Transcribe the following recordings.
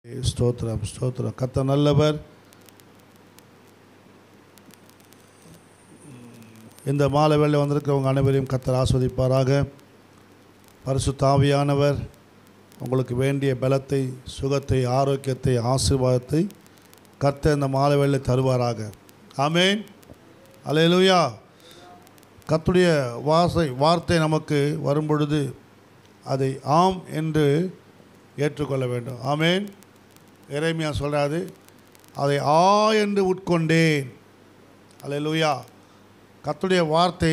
ஸ்தோத்திரம் ஸ்தோத்திரம். கர்த்தர் நல்லவர். இந்த மாலை வேளை வந்திருக்கிறவங்க அனைவரையும் கர்த்தர் ஆஸ்வதிப்பாராக. பரிசுத்த ஆவியானவர் உங்களுக்கு வேண்டிய பலத்தை, சுகத்தை, ஆரோக்கியத்தை, ஆசீர்வாதத்தை கர்த்தர் இந்த மாலை வேளை தருவாராக. ஆமென். அல்லேலூயா. கர்த்தருடைய வார்த்தை நமக்கு வரும்பொழுது அதை ஆம் என்று ஏற்றுக்கொள்ள வேண்டும். ஆமென். எரேமியா சொல்கிறாரு, அதை என்று உட்கொண்டேன். அல்லேலூயா. கர்த்தருடைய வார்த்தை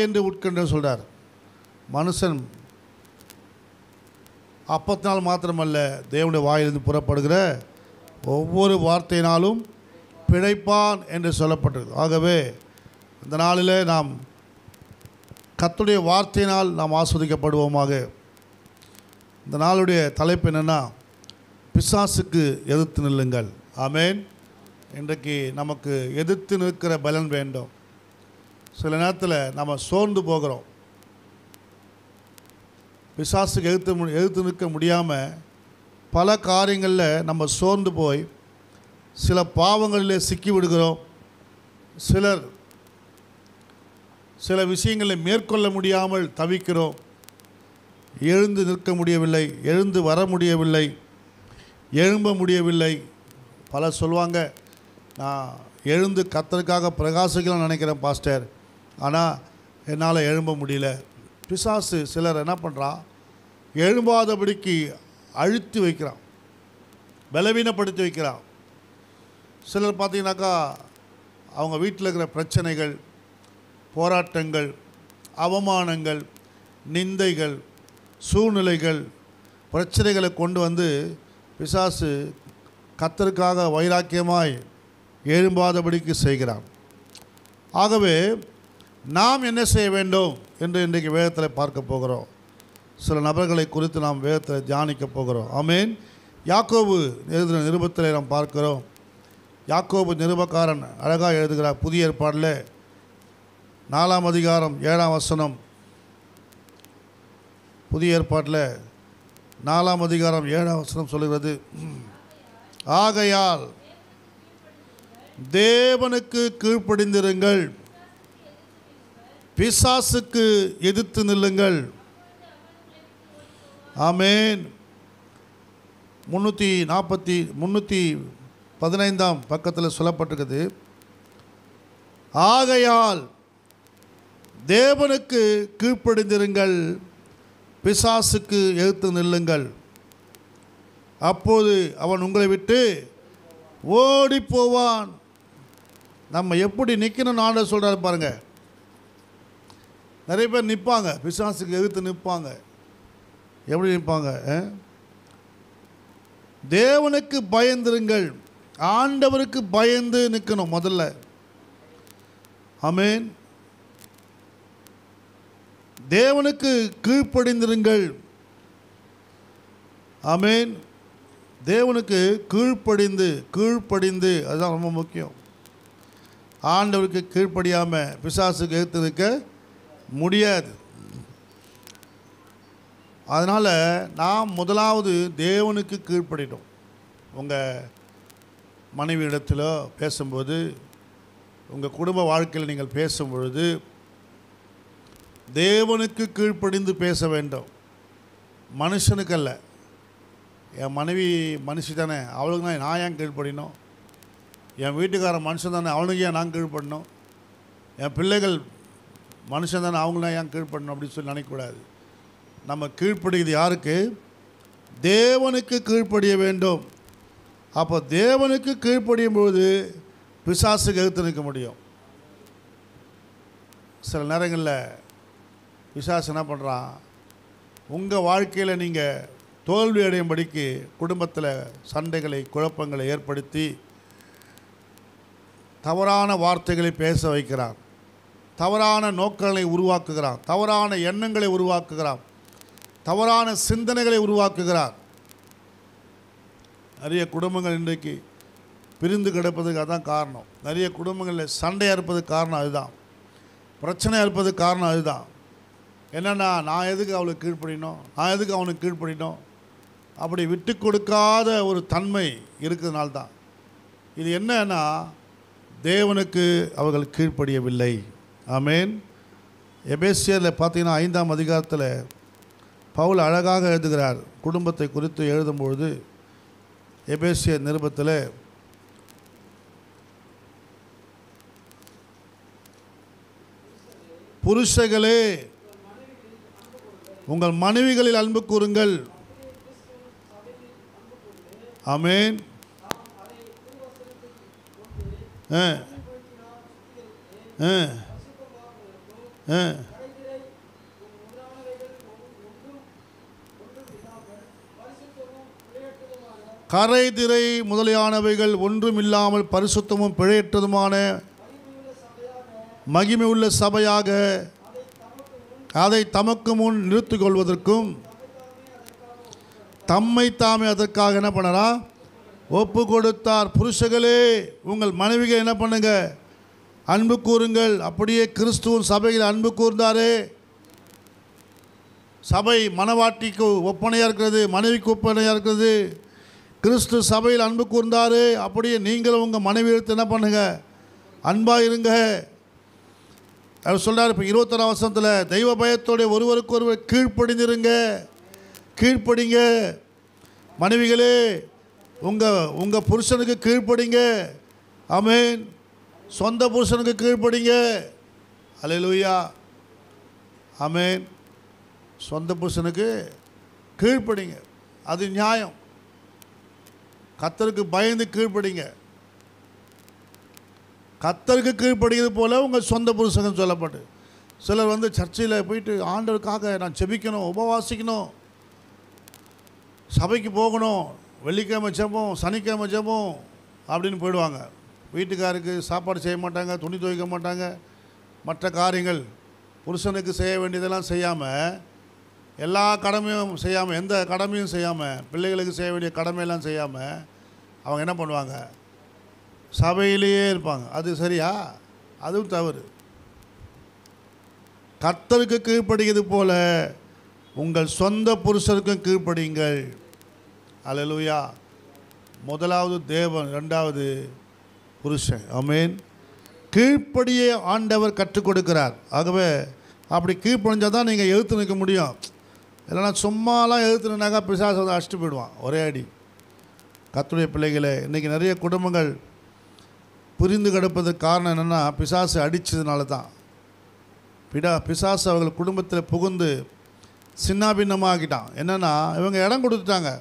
என்று உட்கொண்டேன்னு சொல்கிறார். மனுஷன் அப்பத்தினால் மாத்திரமல்ல, தேவனுடைய வாயிலிருந்து புறப்படுகிற ஒவ்வொரு வார்த்தையினாலும் பிழைப்பான் என்று சொல்லப்பட்டது. ஆகவே இந்த நாளில் நாம் கர்த்தருடைய வார்த்தையினால் நாம் ஆஸ்வதிக்கப்படுவோமாக. இந்த நாளுடைய தலைப்பு என்னென்னா, பிசாசுக்கு எதிர்த்து நில்லுங்கள். ஆமென். இன்றைக்கு நமக்கு எதிர்த்து நிற்கிற பலன் வேண்டும். சில நேரத்தில் நம்ம சோர்ந்து போகிறோம். பிசாசுக்கு எதிர்த்து நிற்க முடியாமல் பல காரியங்களில் நம்ம சோர்ந்து போய் சில பாவங்களில் சிக்கி விடுகிறோம். சில விஷயங்களை மேற்கொள்ள முடியாமல் தவிக்கிறோம். எழுந்து நிற்க முடியவில்லை, எழுந்து வர முடியவில்லை, எழும்ப முடியவில்லை. பலர் சொல்லுவாங்க, நான் எழுந்து கர்த்தருக்காக பிரகாசிக்கலாம் நினைக்கிறேன் பாஸ்டர், ஆனால் என்னால் எழும்ப முடியல. பிசாசு சிலர் என்ன பண்ணுறான், எழும்பாதபடிக்கு அழுத்தி வைக்கிறான், பலவீனப்படுத்தி வைக்கிறான். சிலர் பார்த்திங்கனாக்கா அவங்க வீட்டில் இருக்கிற பிரச்சனைகள், போராட்டங்கள், அவமானங்கள், நிந்தைகள், சூழ்நிலைகள், பிரச்சனைகளை கொண்டு வந்து பிசாசு கர்த்தருக்காக வைராக்கியமாய் எழும்பாதபடிக்கு செய்கிறான். ஆகவே நாம் என்ன செய்ய வேண்டும் என்று இன்றைக்கு வேதத்தில் பார்க்க போகிறோம். சில நபர்களை குறித்து நாம் வேதத்தில் தியானிக்க போகிறோம். ஆமென். யாக்கோபு எழுதின நிருபத்தில் நாம் பார்க்கிறோம். யாக்கோபு நிருபக்காரன் அழகாக எழுதுகிறார். புதிய ஏற்பாடில் 4ஆம் அதிகாரம் 7ஆம் வசனம். புதிய ஏற்பாட்டில் 4ஆம் அதிகாரம் 7ஆம் வசனம் சொல்லுகிறது, ஆகையால் தேவனுக்கு கீழ்ப்படிந்திருங்கள், பிசாசுக்கு எதிர்த்து நில்லுங்கள். ஆமென். 315ஆம் பக்கத்தில் சொல்லப்பட்டிருக்குது, ஆகையால் தேவனுக்கு கீழ்ப்படிந்திருங்கள், பிசாசுக்கு எதிர்த்து நில்லுங்கள், அப்போது அவன் உங்களை விட்டு ஓடி போவான். நம்ம எப்படி நிற்கணும்னு ஆண்டவர் சொல்கிறார் பாருங்கள். நிறைய பேர் நிற்பாங்க, பிசாசுக்கு எதிர்த்து நிற்பாங்க. எப்படி நிற்பாங்க? தேவனுக்கு பயந்திருங்கள், ஆண்டவருக்கு பயந்து நிற்கணும் முதல்ல. ஆமென். தேவனுக்கு கீழ்ப்படிந்திருங்கள். ஆமென். தேவனுக்கு கீழ்ப்படிந்து அதுதான் ரொம்ப முக்கியம். ஆண்டவருக்கு கீழ்ப்படியாமல் பிசாசுக்கு எதிர்த்து நிற்க முடியாது. அதனால் நாம் முதலாவது தேவனுக்கு கீழ்ப்படிடும். உங்கள் மனைவியிடத்திலோ பேசும்போது, உங்கள் குடும்ப வாழ்க்கையில் நீங்கள் பேசும் பொழுது தேவனுக்கு கீழ்ப்படிந்து பேச வேண்டும், மனுஷனுக்கு அல்ல. என் மனைவி மனுஷி தானே, அவளுக்கு நான் ஏன் கீழ்ப்படினோம்? என் வீட்டுக்காரன் மனுஷன் தானே, அவனுக்கு ஏன் நான் கீழ்ப்படணும்? என் பிள்ளைகள் மனுஷன் தானே, அவங்களாம் ஏன் கீழ்ப்படணும் அப்படின்னு சொல்லி நினைக்கக்கூடாது. நம்ம கீழ்ப்படிக்கிறது யாருக்கு? தேவனுக்கு கீழ்ப்படிய வேண்டும். அப்போ தேவனுக்கு கீழ்ப்படியும் போது பிசாசுக்கு எதிர்த்து நிற்க முடியும். சில நேரங்களில் பிசாசு என்ன பண்ணுறான், உங்கள் வாழ்க்கையில் நீங்கள் தோல்வி அடையும்படிக்கு குடும்பத்தில் சண்டைகளை, குழப்பங்களை ஏற்படுத்தி தவறான வார்த்தைகளை பேச வைக்கிறான், தவறான நோக்கங்களை உருவாக்குகிறான், தவறான எண்ணங்களை உருவாக்குகிறான், தவறான சிந்தனைகளை உருவாக்குகிறார். நிறைய குடும்பங்கள் இன்றைக்கு பிரிந்து கிடப்பதுக்கு அதுதான் காரணம். நிறைய குடும்பங்களில் சண்டையாக இருப்பதுக்கு காரணம் அதுதான், பிரச்சனையாக இருப்பதுக்கு காரணம் அதுதான். என்னென்னா, நான் எதுக்கு அவளுக்கு கீழ்ப்படினோம், நான் எதுக்கு அவனுக்கு கீழ்ப்படினோம், அப்படி விட்டு கொடுக்காத ஒரு தன்மை இருக்கிறதுனால தான். இது என்னன்னா, தேவனுக்கு அவர்கள் கீழ்ப்படியவில்லை. ஆமேன். எபேசியரில் பார்த்தீங்கன்னா 5ஆம் அதிகாரத்தில் பவுல் அழகாக எழுதுகிறார். குடும்பத்தை குறித்து எழுதும்பொழுது எபேசியர் நிருபத்தில் புருஷர்களே உங்கள் மனைவிகளில் அன்பு கூறுங்கள். ஆமேன். கரை திரை முதலியானவைகள் ஒன்றுமில்லாமல் பரிசுத்தமும் பிழையற்றதுமான மகிமை உள்ள சபையாக அதை தமக்கு முன் நிறுத்திக் கொள்வதற்கும் தம்மை தாமே அதற்காக என்ன பண்ணறா ஒப்பு கொடுத்தார். புருஷர்களே உங்கள் மனைவிகள் என்ன பண்ணுங்க, அன்பு கூறுங்கள். அப்படியே கிறிஸ்துவின் சபையில் அன்பு கூர்ந்தாரே. சபை மனவாட்டிக்கு ஒப்பனையாக இருக்கிறது, மனைவிக்கு ஒப்பனையாக இருக்கிறது. கிறிஸ்து சபையில் அன்பு கூர்ந்தாரு. அப்படியே நீங்களும் உங்கள் மனைவி எடுத்து என்ன பண்ணுங்க, அன்பாக இருங்க. அவர் சொல்கிறார் இப்போ 21ஆம் வசனத்தில், தெய்வ பயத்தோடைய ஒருவருக்கு ஒருவர் கீழ்ப்படிந்திருங்க. கீழ்ப்படிங்க மனைவிகளே, உங்கள் புருஷனுக்கு கீழ்ப்படிங்க. ஆமேன். சொந்த புருஷனுக்கு கீழ்ப்படிங்க. அல்லேலூயா. ஆமேன். சொந்த புருஷனுக்கு கீழ்ப்படிங்க, அது நியாயம். கர்த்தருக்கு பயந்து கீழ்ப்படிங்க. கர்த்தருக்கு கீழ்ப்படிகிறது போல உங்கள் சொந்த புருஷன் சொல்லப்பட்டு. சிலர் சர்ச்சையில் போயிட்டு ஆண்டவருக்காக நான் செபிக்கணும், உபவாசிக்கணும், சபைக்கு போகணும், வெள்ளிக்கிழமை ஜெபம், சனிக்கிழமை ஜெபம் அப்படின்னு போயிடுவாங்க. வீட்டுக்காருக்கு சாப்பாடு செய்ய மாட்டாங்க, துணி துவைக்க மாட்டாங்க, மற்ற காரியங்கள் புருஷனுக்கு செய்ய வேண்டியதெல்லாம் செய்யாமல், எல்லா கடமையும் செய்யாமல், எந்த கடமையும் செய்யாமல், பிள்ளைகளுக்கு செய்ய வேண்டிய கடமையெல்லாம் செய்யாமல் அவங்க என்ன பண்ணுவாங்க, சபையிலேயே இருப்பாங்க. அது சரியா? அதுவும் தவறு. கர்த்தருக்கு கீழ்ப்படுகிறது போல உங்கள் சொந்த புருஷருக்கும் கீழ்ப்படியுங்கள். அல்லேலூயா. முதலாவது தேவன், இரண்டாவது புருஷன். ஆமேன். கீழ்ப்படியே ஆண்டவர் கற்றுக் கொடுக்கிறார். ஆகவே அப்படி கீழ்ப்படிஞ்சால் தான் நீங்கள் எழுத்து நிற்க முடியும். இல்லைன்னா சும்மாலாம் எழுத்து நின்னாக்கா பிசாசு அடிச்சுட்டு போயிடுவான் ஒரே அடி. கர்த்தருடைய பிள்ளைகளே, இன்றைக்கி நிறைய குடும்பங்கள் புரிந்து கிடப்பதற்கு காரணம் என்னென்னா, பிசாசு அடித்ததுனால தான். பிசாசு அவர்கள் குடும்பத்தில் புகுந்து சின்னாபின்னமாகிட்டான். என்னென்னா, இவங்க இடம் கொடுத்துட்டாங்க,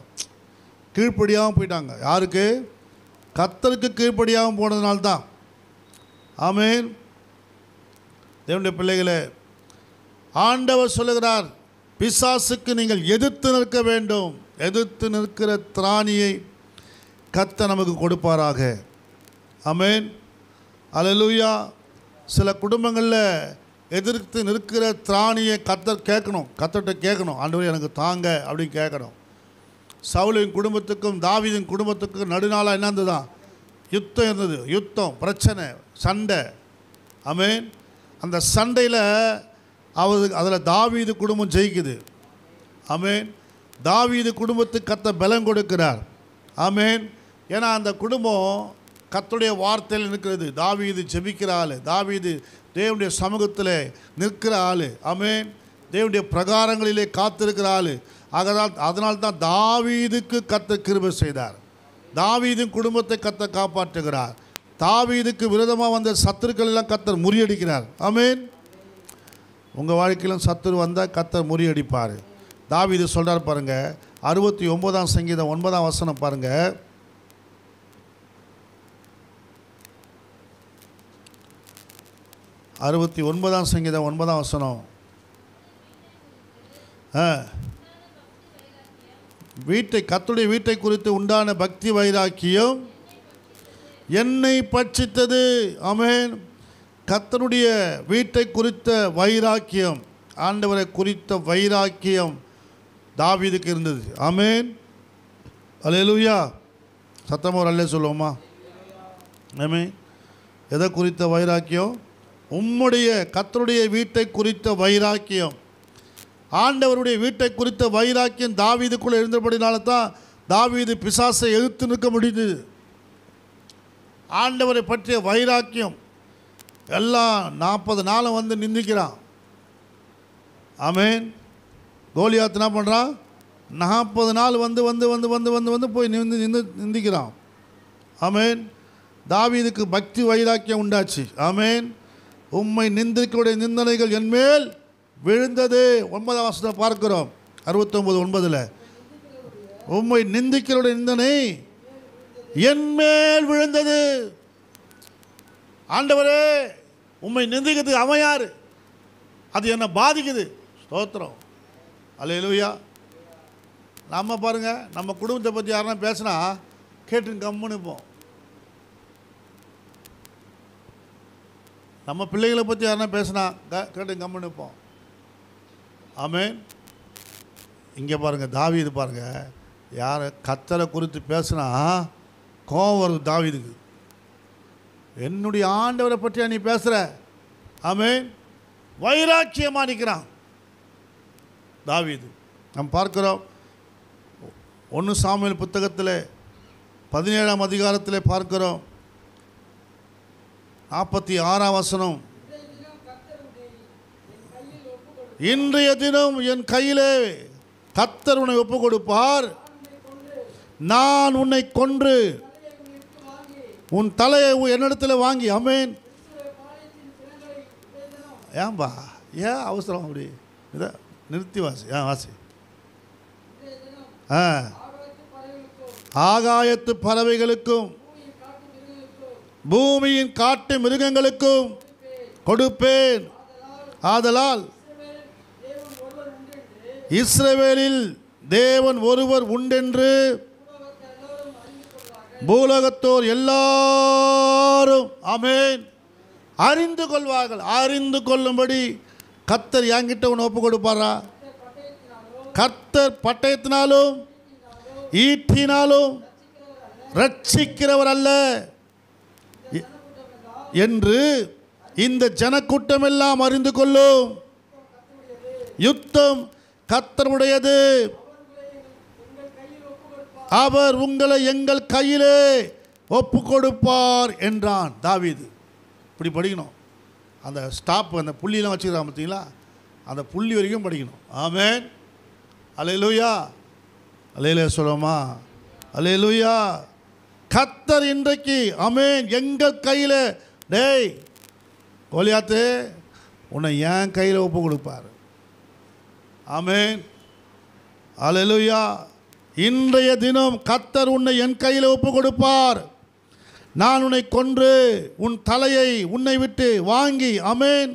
கீழ்ப்படியாகவும் போயிட்டாங்க. யாருக்கு? கர்த்தருக்கு கீழ்ப்படியாகவும் போனதுனால்தான். ஆமேன். தேவனுடைய பிள்ளைகளே, ஆண்டவர் சொல்லுகிறார், பிசாசுக்கு நீங்கள் எதிர்த்து நிற்க வேண்டும். எதிர்த்து நிற்கிற திராணியை கர்த்தர் நமக்கு கொடுப்பாராக. ஆமேன். அல்லேலூயா. சில குடும்பங்களில் எதிர்த்து நிற்கிற திராணியை கர்த்தர் கேட்கணும், கர்த்தர்கிட்ட கேட்கணும், ஆண்டவரே எனக்கு தாங்க அப்படின்னு கேட்கணும். சவுலின் குடும்பத்துக்கும் தாவீதின் குடும்பத்துக்கும் நடுநாளாக என்ன இருந்ததுதான்? யுத்தம் இருந்தது. யுத்தம், பிரச்சனை, சண்டை. ஆமேன். அந்த சண்டையில் அதில் தாவீது குடும்பம் ஜெயிக்குது. ஆமேன். தாவீது குடும்பத்துக்கு கர்த்தர் பலம் கொடுக்கிறார். ஆமேன். ஏன்னா அந்த குடும்பம் கர்த்தருடைய வார்த்தையில் நிற்கிறது. தாவீது ஜெபிக்கிற ஆள், தாவீது தேவனுடைய சமூகத்தில் நிற்கிற ஆள். ஆமேன். தேவனுடைய பிரகாரங்களிலே காத்திருக்கிற ஆள். அதனால்தான் தாவீதுக்கு கர்த்தர் கிருபை செய்தார். தாவீதின் குடும்பத்தை கர்த்தர் காப்பாற்றுகிறார். தாவீதுக்கு விரோதமாக வந்த சத்துருக்கள் எல்லாம் கர்த்தர் முறியடிக்கிறார். ஆமேன். உங்கள் வாழ்க்கையிலும் சத்துரு வந்தால் கர்த்தர் முறியடிப்பார். தாவீது சொல்கிறார் பாருங்கள், 69ஆம் சங்கீதம் 9ஆம் வசனம் பாருங்கள். அறுபத்தி 9ஆம் சங்கீதம் 9ஆம் வசனம். கர்த்தருடைய வீட்டை குறித்து உண்டான பக்தி வைராக்கியம் என்னை பட்சித்தது. ஆமென். கர்த்தருடைய வீட்டை குறித்த வைராக்கியம், ஆண்டவரை குறித்த வைராக்கியம் தாவீதுக்கு இருந்தது. ஆமென். அல்லேலூயா. சத்தமாக ஒரு அல்லே சொல்லுவோமா? ஆமென். எதை குறித்த வைராக்கியம்? உம்முடைய கர்த்தருடைய வீட்டை குறித்த வைராக்கியம். ஆண்டவருடைய வீட்டை குறித்த வைராக்கியம் தாவீதுக்குள்ளே இருந்தபடினால தான் தாவீது பிசாசை எதிர்த்து நிற்க முடியுது. ஆண்டவரை பற்றிய வைராக்கியம். எல்லாம் 40 நாளும் வந்து நிந்திக்கிறான். ஆமேன். கோலியாத் என்ன பண்ணுறான்? 40 நாள் வந்து வந்து வந்து வந்து வந்து வந்து போய் நிந்திக்கிறான். ஆமேன். தாவீதுக்கு பக்தி வைராக்கியம் உண்டாச்சு. ஆமேன். உம்மை நிந்திக்கக்கூடிய நிந்தனைகள் என்மேல் விழுந்தது. 9ஆம் வசனத்தை பார்க்கிறோம். 69:9. உம்மை நிந்திக்கிறோடைய நிந்தனை என்மேல் விழுந்தது. ஆண்டவரே, உம்மை நிந்திக்கிறதுக்கு அவன் யார்? அது என்ன பாதிக்குது? ஸ்தோத்திரம். அல்லேலூயா. நம்ம பாருங்கள், நம்ம குடும்பத்தை பற்றி யாருன்னா பேசினா கேட்டுன்னு கம்முன்னு இருப்போம். நம்ம பிள்ளைகளை பற்றி யாருன்னா பேசினா கேட்டு கம்முன்னு இருப்போம். ஆமேன். இங்கே பாருங்கள், தாவீது பாருங்கள், யாரை கர்த்தரை குறித்து பேசுனா கோவம் வருது தாவீதுக்கு. என்னுடைய ஆண்டவரை பற்றியா நீ பேசுகிற? ஆமேன். வைராக்கியமாக நிற்கிறான் தாவீது. நாம் பார்க்கிறோம் 1 சாமுவேல் புத்தகத்தில் 17ஆம் அதிகாரத்தில் பார்க்கிறோம். 46ஆம் வசனம். இன்றைய தினம் என் கையிலே கர்த்தர் உன்னை ஒப்பு கொடுப்பார். நான் உன்னை கொன்று உன் தலையை என்னிடத்தில் வாங்கி. ஆமேன். ஏன்பா ஏன் அவசரம் அப்படி? இதை நிறுத்தி வாசி. வாசி. ஆகாயத்து பறவைகளுக்கும் பூமியின் காட்டு மிருகங்களுக்கும் கொடுப்பேன். ஆதலால் இஸ்ரவேலில் தேவன் ஒருவர் உண்டென்று பூலோகத்தோர் எல்லாரும் ஆமேன் அறிந்து கொள்வார்கள். அறிந்து கொள்ளும்படி கர்த்தர் என்கிட்ட ஒன்று ஒப்பு கொடுப்பாரா? கர்த்தர் பட்டயத்தினாலும் ஈட்டினாலும் ரட்சிக்கிறவர் அல்ல என்று இந்த ஜனக்கூட்டமெல்லாம் அறிந்து கொள்ளும். யுத்தம் கர்த்தருடையது, அவர் உங்களை எங்கள் கையிலே ஒப்பு கொடுப்பார் என்றான் தாவீது. இப்படி படிக்கணும். அந்த ஸ்டாப், அந்த புள்ளியெல்லாம் வச்சுக்கிறான் பார்த்தீங்களா, அந்த புள்ளி வரைக்கும் படிக்கணும். ஆமேன். அல்லேலூயா. அல்லேலூயா சொல்லுவோமா? அல்லேலூயா. கர்த்தர் இன்றைக்கு ஆமேன் எங்கள் கையில், டேய் கோலியாத்து, உன்னை என் கையில் ஒப்பு கொடுப்பார். ஆமேன். அல்லேலூயா. இன்றைய தினம் கர்த்தர் உன்னை என் கையில் ஒப்பு கொடுப்பார். நான் உன்னை கொன்று உன் தலையை உன்னை விட்டு வாங்கி. ஆமேன்.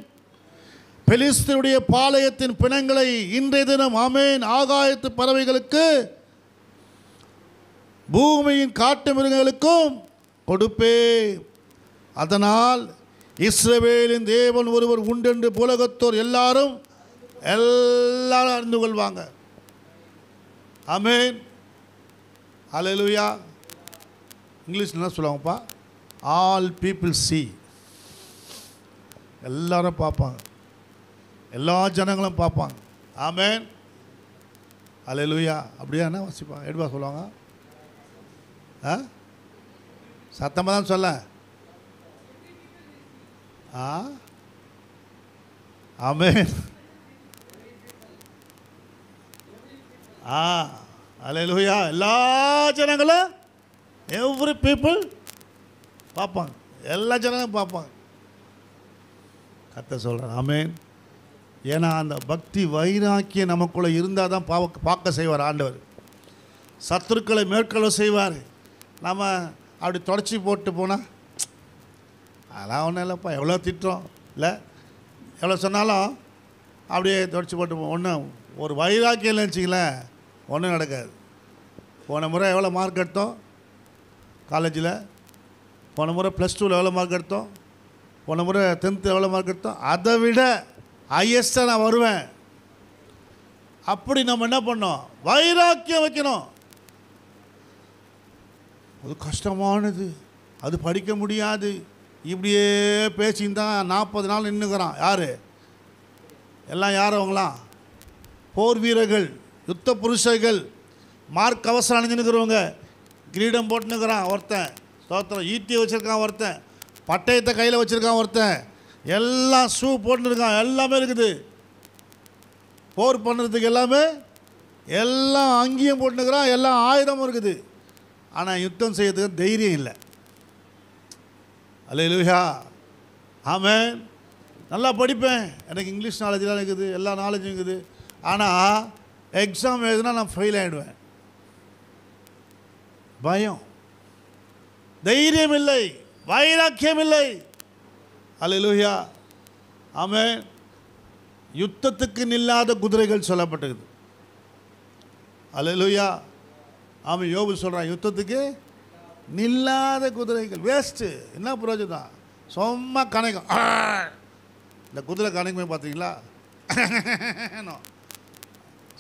பெலிஸ்தருடைய பாளையத்தின் பிணங்களை இன்றைய தினம் ஆமேன் ஆகாயத்து பறவைகளுக்கு பூமியின் காட்டு மிருகங்களுக்கும் கொடுப்பே. அதனால் இஸ்ரவேலின் தேவன் ஒருவர் உண்டென்று உலகத்தோர் எல்லாரும் அறிந்து கொள்வாங்க. ஆமேன். அல்லேலூயா. இங்கிலீஷில் என்ன சொல்லுவாங்கப்பா? All people see. எல்லாரும் பார்ப்பாங்க, எல்லா ஜனங்களும் பார்ப்பாங்க. ஆமேன். அல்லேலூயா. அப்படியா என்ன வாசிப்பாங்க? எடுப்பா சொல்லுவாங்க. சத்தமாக தான் சொல்ல. ஆமேன். அல்லேலூயா. எல்லா ஜனங்களும் எவ்ரி பீப்புள் பார்ப்பாங்க, எல்லா ஜனங்களும் பார்ப்பாங்க. கர்த்தர் சொல்கிறார். ஆமேன். ஏன்னா அந்த பக்தி வைராக்கியம் நமக்குள்ளே இருந்தால் தான் பார்க்க செய்வார் ஆண்டவர். சத்துருக்களை மேற்கொள்ள செய்வார். நம்ம அப்படி தொடச்சி போட்டு போனால் அதெல்லாம் ஒன்றும் இல்லைப்பா, எவ்வளோ திட்டுறோம் இல்லை, எவ்வளோ சொன்னாலும் அப்படியே தொடச்சி போட்டு போ. ஒன்றும் ஒரு வைராக்கியம் இல்லைன்னு வச்சிங்களேன், ஒன்றும் நடக்காது. போன முறை எவ்வளோ மார்க் எடுத்தோம் காலேஜில்? போன முறை +2 எவ்வளோ மார்க் எடுத்தோம்? போன முறை 10th எவ்வளோ மார்க் எடுத்தோம்? அதை விட ஹையஸ்ட்டாக நான் வருவேன். அப்படி நம்ம என்ன பண்ணோம்? வைராக்கியம் வைக்கணும். அது கஷ்டமானது, அது படிக்க முடியாது. இப்படியே பேசின்னு தான் 40 நாள் நின்றுக்கிறான். யார் எல்லாம்? யார் அவங்களாம்? போர் வீரர்கள், யுத்த புருஷர்கள், மார்க் கவசம் அணிஞ்சுன்னுக்கிறவங்க, கிரீடம் போட்டுன்னுக்கிறான் ஒருத்தன், ஸ்தோத்திரம், ஈட்டி வச்சுருக்கான் ஒருத்தன், பட்டயத்தை கையில் வச்சுருக்கான் ஒருத்தன், எல்லாம் ஷூ போட்டுருக்கான், எல்லாமே இருக்குது. போர் பண்ணுறதுக்கு எல்லாமே எல்லாம் அங்கேயும் போட்டுனுக்கிறான், எல்லாம் ஆயுதமும் இருக்குது. ஆனால் யுத்தம் செய்யறதுக்கு தைரியம் இல்லை. அல்லேலூயா, ஆமென். நல்லா படிப்பேன், எனக்கு இங்கிலீஷ் நாலேஜெலாம் இருக்குது, எல்லா நாலேஜும் இருக்குது. ஆனால் எக்ஸாம் எழுதுனா நான் ஃபெயில் ஆகிடுவேன். பயம், தைரியம் இல்லை, வைராக்கியம் இல்லை. அல்லேலூயா, ஆமென். யுத்தத்துக்கு நில்லாத குதிரைகள் சொல்லப்பட்டது. அல்லேலூயா, ஆமாம். யோபு சொல்கிறான், யுத்தத்துக்கு நில்லாத குதிரைகள் வேஸ்ட்டு, என்ன பிரயோஜனம்? சும்மா கணக்கும். இந்த குதிரை கணக்குமே பார்த்தீங்களா?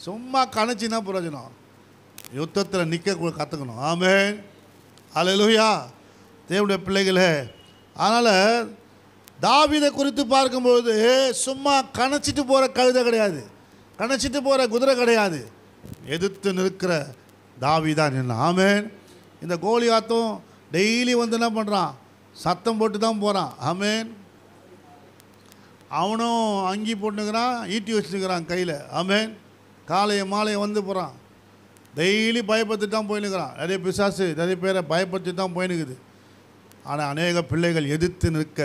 சும்மா கணச்சின்னா பிரயோஜனம். யுத்தத்தில் நிற்க கற்றுக்கணும். ஆமென். அல்லேலூயா, தேவனுடைய பிள்ளைகளே. அதனால் தாவீதை குறித்து பார்க்கும்போது சும்மா கணச்சிட்டு போகிற கழுதை கிடையாது, கணச்சிட்டு போகிற குதிரை கிடையாது, எதிர்த்து நிற்கிற தாவீதான் என்ன. ஆமென். இந்த கோலியாத்தும் டெய்லி வந்து என்ன பண்ணுறான்? சத்தம் போட்டு தான் போகிறான். ஆமென். அவனும் அங்கி போட்டுக்கிறான், ஈட்டி வச்சுருக்கிறான் கையில். ஆமென். காலையை மாலையை வந்து போகிறான், டெய்லி பயப்படுத்தி தான் போயின்னுக்கிறான். நிறைய பிசாசு நிறைய பேரை பயப்படுத்தி தான் போயின்னுக்குது. ஆனால் அநேக பிள்ளைகள் எதிர்த்து நிற்க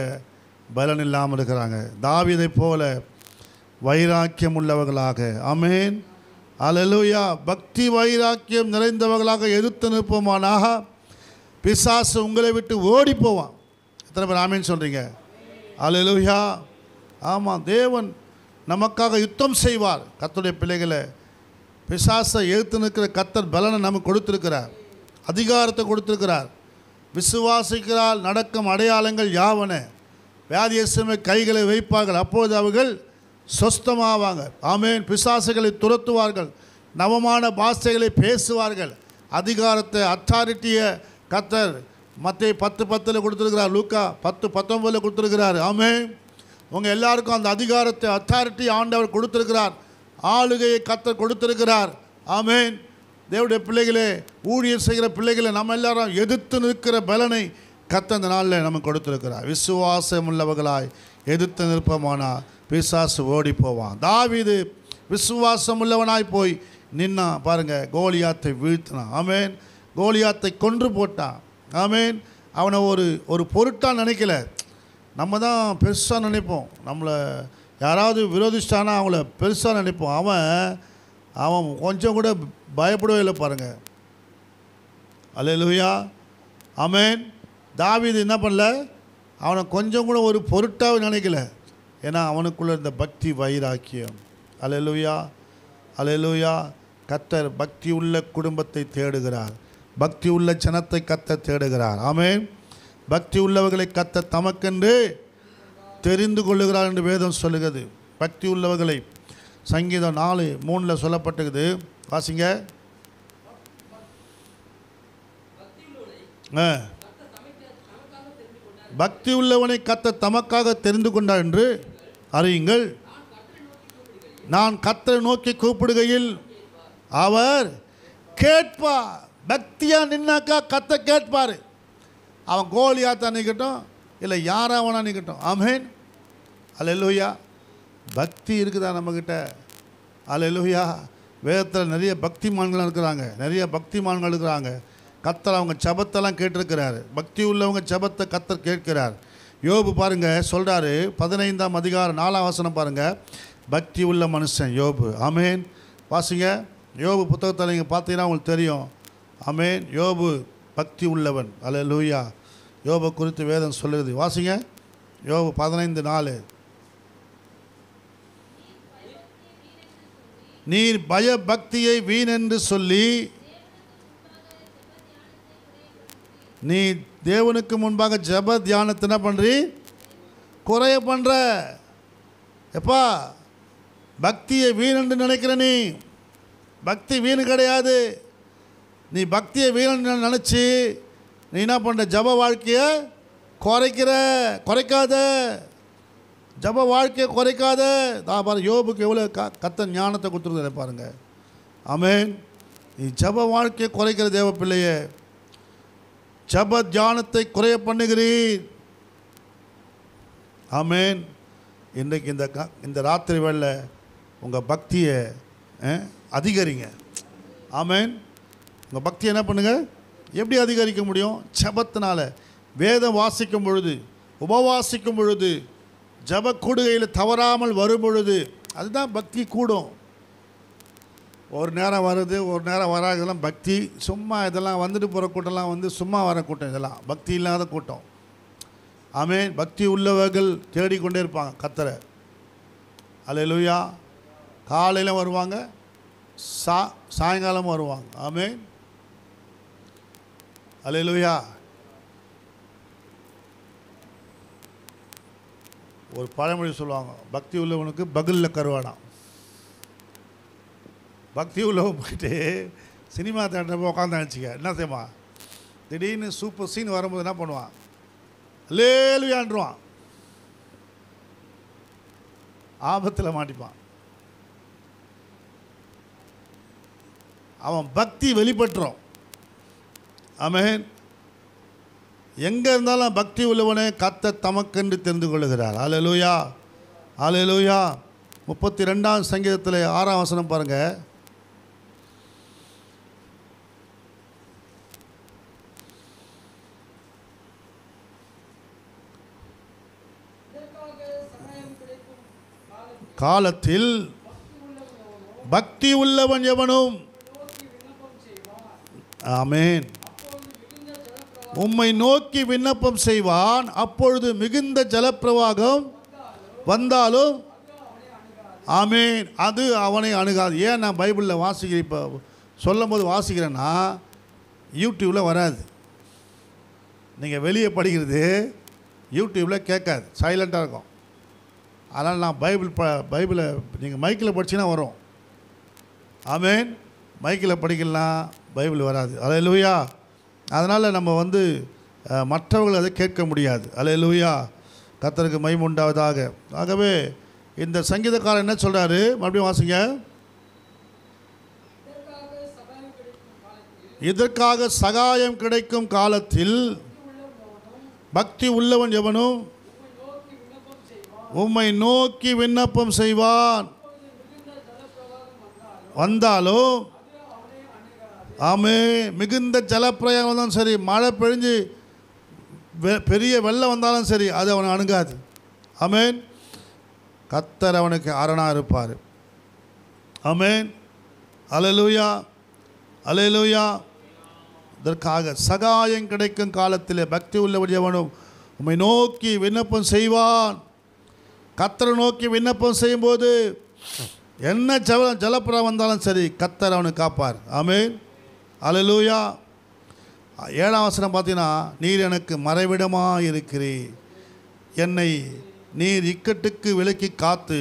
பலன் இல்லாமல் இருக்கிறாங்க. தாவீதை போல வைராக்கியம் உள்ளவர்களாக, ஆமென், அல்லேலூயா, பக்தி வைராக்கியம் நிறைந்தவர்களாக எதிர்த்து நிற்போமானாக பிசாசு உங்களை விட்டு ஓடி போவான். எத்தனை பேர் ஆமென் சொல்கிறீங்க? அல்லேலூயா, ஆமாம். தேவன் நமக்காக யுத்தம் செய்வார். கர்த்தருடைய பிள்ளைகளை, பிசாசை எதிர்த்து நிற்கிற கர்த்தர் பலனை நமக்கு கொடுத்திருக்கிறார், அதிகாரத்தை கொடுத்திருக்கிறார். விசுவாசிக்கிறால் நடக்கும் அடையாளங்கள் யாவன? வியாதியஸ்தமே கைகளை வைப்பார்கள், அப்போது அவர்கள் சொஸ்தமாவாங்க. ஆமென். பிசாசுகளை துரத்துவார்கள், நவமான பாஷைகளை பேசுவார்கள். அதிகாரத்தை, அத்தாரிட்டியை கர்த்தர் மத்தேயு 10:10 கொடுத்துருக்கிறார், லூக்கா 10:19 கொடுத்துருக்கிறார். ஆமென். உங்கள் எல்லாருக்கும் அந்த அதிகாரத்தை, அத்தாரிட்டி ஆண்டவர் கொடுத்துருக்கிறார். ஆளுகையை கர்த்தர் கொடுத்துருக்கிறார். ஆமென். தேவனுடைய பிள்ளைகளே, ஊழியர் செய்கிற பிள்ளைகளை நம்ம எல்லாரும் எதிர்த்து நிற்கிற பலனை கர்த்தர் அந்த நாளில் நமக்கு கொடுத்துருக்கிறார். விசுவாசம் உள்ளவர்களாய் எதிர்த்து நிற்போமானா பிசாசு ஓடி போவான். தாவீது விசுவாசம் உள்ளவனாய் போய் நின்னா பாருங்கள், கோலியாத்தை வீழ்த்தினான். ஆமென். கோலியாத்தை கொன்று போட்டான். ஆமென். அவனை ஒரு பொருட்டாக நினைக்கல. நம்ம தான் பெருசாக நினைப்போம், நம்மளை யாராவது விரோதிச்சிட்டானா அவங்கள பெருசாக நினைப்போம். அவன் கொஞ்சம் கூட பயப்படவே இல்லை பாருங்கள். அல்லேலூயா, ஆமென். தாவீது என்ன பண்ணல? அவனை கொஞ்சம் கூட ஒரு பொருட்டாக நினைக்கல. ஏன்னா அவனுக்குள்ள இருந்த பக்தி வைராக்கியம். அல்லேலூயா, அல்லேலூயா. கர்த்தர் பக்தி உள்ள குடும்பத்தை தேடுகிறார், பக்தி உள்ள ஜனத்தை கர்த்தர் தேடுகிறார். ஆமென். பக்தி உள்ளவர்களை கர்த்தர் தமக்கென்று தெரிந்து கொள்ளுகிறார் என்று வேதம் சொல்லுகிறது. பக்தி உள்ளவர்களை சங்கீதம் 4:3 சொல்லப்பட்டிருக்குது. வாசிங்க. பக்தி உள்ளவனை கர்த்தர் தமக்காக தெரிந்து கொண்டார் என்று அறியுங்கள். நான் கர்த்தரை நோக்கி கூப்பிடுகையில் அவர் கேட்பார். பக்தியாக நின்னாக்கா கர்த்தர் கேட்பார். அவன் கோலியாத்தான் நிற்கட்டும், இல்லை யாராவனா நிற்கட்டும். ஆமென். அல்லேலூயா. பக்தி இருக்குதா நம்மக்கிட்ட? அல்லேலூயா. வேதத்தில் நிறைய பக்திமான்கள் இருக்கிறாங்க, நிறைய பக்திமான்கள் இருக்கிறாங்க. கர்த்தர் அவங்க ஜபத்தெல்லாம் கேட்டிருக்கிறார். பக்தி உள்ளவங்க ஜபத்தை கர்த்தர் கேட்கிறார். யோபு பாருங்கள் சொல்கிறாரு, 15ஆம் அதிகாரம் 4ஆம் வசனம் பாருங்கள். பக்தி உள்ள மனுஷன் யோபு. ஆமென். வாசிங்க. யோபு புத்தகத்தில் நீங்கள் பார்த்தீங்கன்னா உங்களுக்கு தெரியும். ஆமென். யோபு பக்தி உள்ளவன். அல்லேலூயா. யோபு குறித்து வேதம் சொல்லுது. வாசிங்க. யோபு 15:4. நீர் பயபக்தியை வீணென்று சொல்லி நீ தேவனுக்கு முன்பாக ஜப தியானத்தை என்ன பண்ணுறீ? குறைய பண்ணுற. எப்பா பக்தியை வீணென்று நினைக்கிற? நீ பக்தி வீணு கிடையாது. நீ பக்தியை வீணென்று நினச்சி நீ என்ன பண்ணுற? ஜப வாழ்க்கையை குறைக்காத. ஜப வாழ்க்கையை குறைக்காத. நான் பாருங்க, யோபுக்கு எவ்வளோ கர்த்தர் ஞானத்தை கொடுத்துருந்தாரு பாருங்கள். ஆமென். நீ ஜப வாழ்க்கையை குறைக்கிற தேவ பிள்ளையே, ஜப தியானத்தை குறைய பண்ணுகிறீர். ஆமென். இன்றைக்கு இந்த ராத்திரி வேளை உங்கள் பக்தியை அதிகரிங்க. ஆமென். உங்கள் பக்தியை என்ன பண்ணுங்க? எப்படி அதிகரிக்க முடியும்? ஜபத்தினால. வேதம் வாசிக்கும் பொழுது, உபவாசிக்கும் பொழுது, ஜப கூடுகையில் தவறாமல் வரும் பொழுது, அதுதான் பக்தி கூடும். ஒரு நேரம் வருது, ஒரு நேரம் வராது, இதெல்லாம் பக்தி. சும்மா இதெல்லாம் வந்துட்டு போகிற கூட்டம்லாம் சும்மா வர கூட்டம், இதெல்லாம் பக்தி இல்லாத கூட்டம். ஆமென். பக்தி உள்ளவர்கள் தேடிக்கொண்டே இருப்பாங்க கர்த்தரை. அல்லேலூயா. காலையில் வருவாங்க, சாயங்காலம் வருவாங்க. ஆமென். அல்லேலூயா. ஒரு பழமொழி சொல்லுவாங்க, பக்தி உள்ளவனுக்கு பகலில் கருவாடாம். பக்தி உள்ளவன் போயிட்டு சினிமா தேட்டரில் போய் உட்காந்து நினச்சிக்க என்ன செய்யுமா, திடீர்னு சூப்பர் சீன் வரும்போது என்ன பண்ணுவான்? அல்லேலூயான்றுவான். ஆபத்தில் மாட்டிப்பான். அவன் பக்தி வெளிப்பட்டுரும். ஆமென். எங்கே இருந்தாலும் பக்தி உள்ளவனே கர்த்தர் தமக்கென்று தெரிந்து கொள்ளுகிறார். அல்லேலூயா. அல்லேலூயா. 32ஆம் சங்கீதத்தில் 6ஆம் வசனம் பாருங்கள். காலத்தில் பக்தி உள்ளவன் எவனும். ஆமென். உம்மை நோக்கி விண்ணப்பம் செய்வான், அப்பொழுது மிகுந்த ஜலப்பிரவாகம் வந்தாலும். ஆமென். அது அவனை அணுகாது. ஏன் நான் பைபிளில் வாசிக்கிறேன், இப்போ சொல்லும் போது வாசிக்கிறேன்னா யூடியூப்பில் வராது. நீங்கள் வெளியே படிக்கிறது யூடியூப்பில் கேட்காது, சைலண்ட்டாக இருக்கும். அதனால் நான் பைபிளை நீங்கள் மைக்கில் படிச்சிங்கன்னா வரும். ஆமென். மைக்கில் படிக்கலாம், பைபிள் வராது. அல்லேலூயா. அதனால் நம்ம மற்றவர்கள் அதை கேட்க முடியாது. அல்லேலூயா. கர்த்தருக்கு மகிமை உண்டாவதாக. ஆகவே இந்த சங்கீதக்காரர் என்ன சொல்கிறாரு? மறுபடியும் வாசிங்க. இதற்காக சகாயம் கிடைக்கும் காலத்தில் பக்தி உள்ளவன் எவனும் உம்மை நோக்கி விண்ணப்பம் செய்வான், வந்தாலும். ஆமே. மிகுந்த ஜலப்பிரயாகம் வந்தாலும் சரி, மழை பெழிஞ்சு பெரிய வெள்ளம் வந்தாலும் சரி, அது அவனை அணுகாது. ஆமென். கர்த்தர் அவனுக்கு அரணாக இருப்பார். ஆமென். அல்லேலூயா. அல்லேலூயா. இதற்காக சகாயம் கிடைக்கும் காலத்திலே பக்தி உள்ளவன் எவனும் உம்மை நோக்கி விண்ணப்பம் செய்வான். கர்த்தரை நோக்கி விண்ணப்பம் செய்யும்போது என்ன ஜலப்புறம் வந்தாலும் சரி, கர்த்தர் அவனை காப்பார். ஆமென். அல்லேலூயா. 7ஆம் வசனம் பார்த்தீங்கன்னா, நீர் எனக்கு மறைவிடமாக இருக்கிறீர், என்னை நீர் இக்கட்டுக்கு விலக்கி காத்து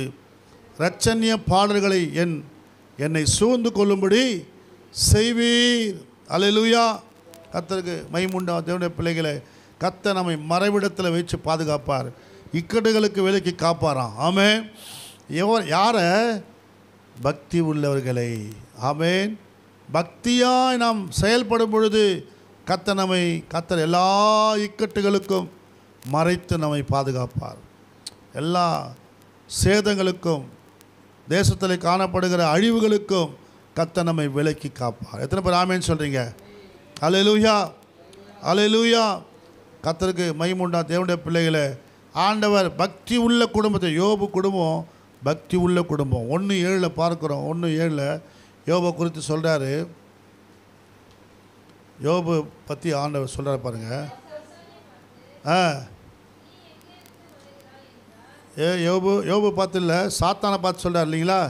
இரட்சண்ய பாடல்களை என்னை சூழ்ந்து கொள்ளும்படி செய்வீர். அல்லேலூயா. கர்த்தருக்கு மகிமை உண்டாகும். தேவனுடைய பிள்ளைகளை கர்த்தர் நம்மை மறைவிடத்தில் வச்சு பாதுகாப்பார், இக்கட்டுகளுக்கு விலக்கி காப்பாராம். ஆமென். யாரை? பக்தி உள்ளவர்களை. ஆமென். பக்தியாய் நாம் செயல்படும் பொழுது கர்த்தர் எல்லா இக்கட்டுகளுக்கும் மறைத்து நம்மை பாதுகாப்பார். எல்லா சேதங்களுக்கும், தேசத்தில் காணப்படுகிற அழிவுகளுக்கும் கர்த்தர் நம்மை விலக்கி காப்பார். எத்தனை பேர் ஆமென் சொல்கிறீங்க? அல்லேலூயா. அல்லேலூயா. கர்த்தருக்கு மகிமை உண்டாகும். தேவனுடைய பிள்ளைகளை ஆண்டவர் பக்தி உள்ள குடும்பத்தை, யோபு குடும்பம் பக்தி உள்ள குடும்பம். 1:7 பார்க்குறோம். 1:7 யோபை குறித்து சொல்கிறாரு. யோபு பற்றி ஆண்டவர் சொல்கிறார் பாருங்கள். யோபு பார்த்து இல்லை, சாத்தானை பார்த்து சொல்கிறார் இல்லைங்களா?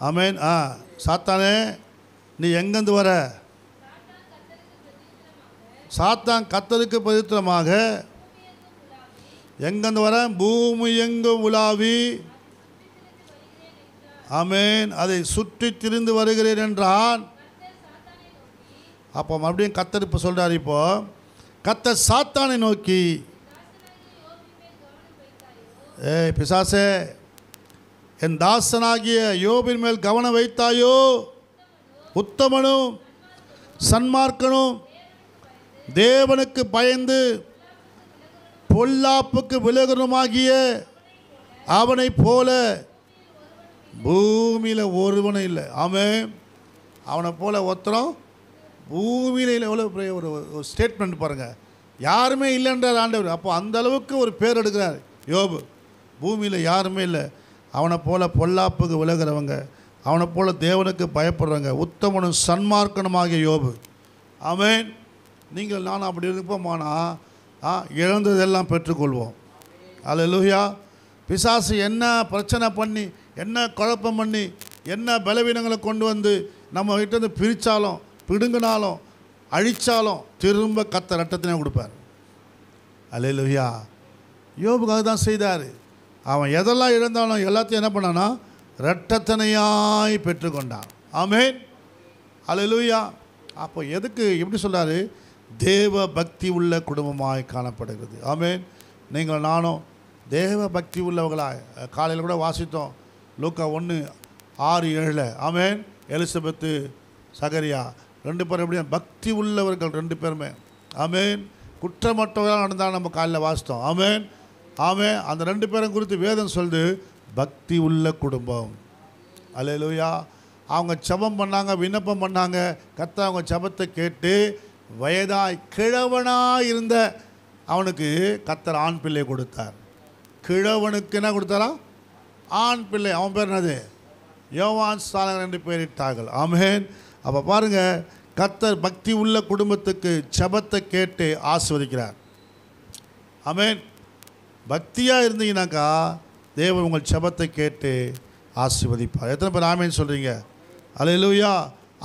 ஆமென். சாத்தானே, நீ எங்கேருந்து வர? சாத்தான் கர்த்தருக்கு பிரதித்திரமாக எங்கேருந்து வர? பூமி எங்கும் உலாவி. ஆமென். அதை சுற்றி திரிந்து வருகிறேன் என்றான். அப்போ மறுபடியும் கர்த்தர் இப்போ சொல்கிறார். இப்போ கர்த்தர் சாத்தானை நோக்கி, பிசாசே, என் தாசனாகிய யோபின் மேல் கவனம் வைத்தாயோ? உத்தமனும் சன்மார்க்கனும் தேவனுக்கு பயந்து பொல்லாப்புக்கு விலகுமாகிய அவனை போல பூமியில் ஒருவனும் இல்லை. ஆமென். அவனை போல ஒருத்தரும் பூமியில் இல்லை. எவ்வளோ ஒரு ஸ்டேட்மெண்ட் பாருங்கள். யாருமே இல்லைன்றார் ஆண்டவர். அப்போ அந்த அளவுக்கு ஒரு பேர் எடுக்கிறார் யோபு. பூமியில் யாருமே இல்லை. அவனை போல பொல்லாப்புக்கு விலகிறவங்க, அவனை போல தேவனுக்கு பயப்படுறவங்க, உத்தமனும் சன்மார்க்கனுமாகிய யோபு. ஆமென். நீங்கள் நானும் அப்படி இருப்போமானா இழந்ததெல்லாம் பெற்றுக்கொள்வோம். அல்லேலூயா. பிசாசு என்ன பிரச்சனை பண்ணி, என்ன குழப்பம் பண்ணி, என்ன பலவீனங்களை கொண்டு வந்து நம்ம கிட்டேருந்து பிரித்தாலும், பிடுங்கினாலும், அழித்தாலும் திரும்ப கர்த்தர் இரட்டத்தினை கொடுப்பார். அல்லேலூயா. யோபுக்கு அதுதான் செய்தார். அவன் எதெல்லாம் இழந்தாலும் எல்லாத்தையும் என்ன பண்ணானா? இரட்டத்தனையாய் பெற்றுக்கொண்டான். ஆமென். அல்லேலூயா. அப்போ எதுக்கு எப்படி சொல்கிறாரு? தேவ பக்தி உள்ள குடும்பமாய் காணப்படுகிறது. ஆமென். நீங்கள் நானும் தேவ பக்தி உள்ளவர்களாய். காலையில் கூட வாசித்தோம் லூக்கா 1:6-7. ஆமென். எலிசபெத்து சகரியா 2 பேரும் எப்படி பக்தி உள்ளவர்கள் 2 பேருமே. ஆமென். குற்றமற்றவர்களாக நடந்தால் நம்ம காலையில் வாசித்தோம். ஆமென். ஆமென். அந்த 2 பேரும் குறித்து வேதம் சொல்லுது பக்தி உள்ள குடும்பம். அல்லேலூயா. அவங்க ஜெபம் பண்ணாங்க, விண்ணப்பம் பண்ணாங்க. கர்த்தர் அவங்க ஜெபத்தை கேட்டு வயதாய் கிழவனாக இருந்த அவனுக்கு கர்த்தர் ஆண் பிள்ளை கொடுத்தார். கிழவனுக்கு என்ன கொடுத்தாரா? ஆண் பிள்ளை. அவன் பேர் என்னது? யோவான் ஸ்நானகன் என்று பெயரிட்டார்கள். ஆமென். அப்போ பாருங்கள், கர்த்தர் பக்தி உள்ள குடும்பத்துக்கு ஜெபத்தை கேட்டு ஆசீர்வதிக்கிறார். ஆமென். பக்தியாக இருந்தீங்கன்னாக்கா தேவன் உங்கள் ஜெபத்தை கேட்டு ஆசீர்வதிப்பார். எத்தனை பேர் ஆமென் சொல்கிறீங்க? அல்லேலூயா.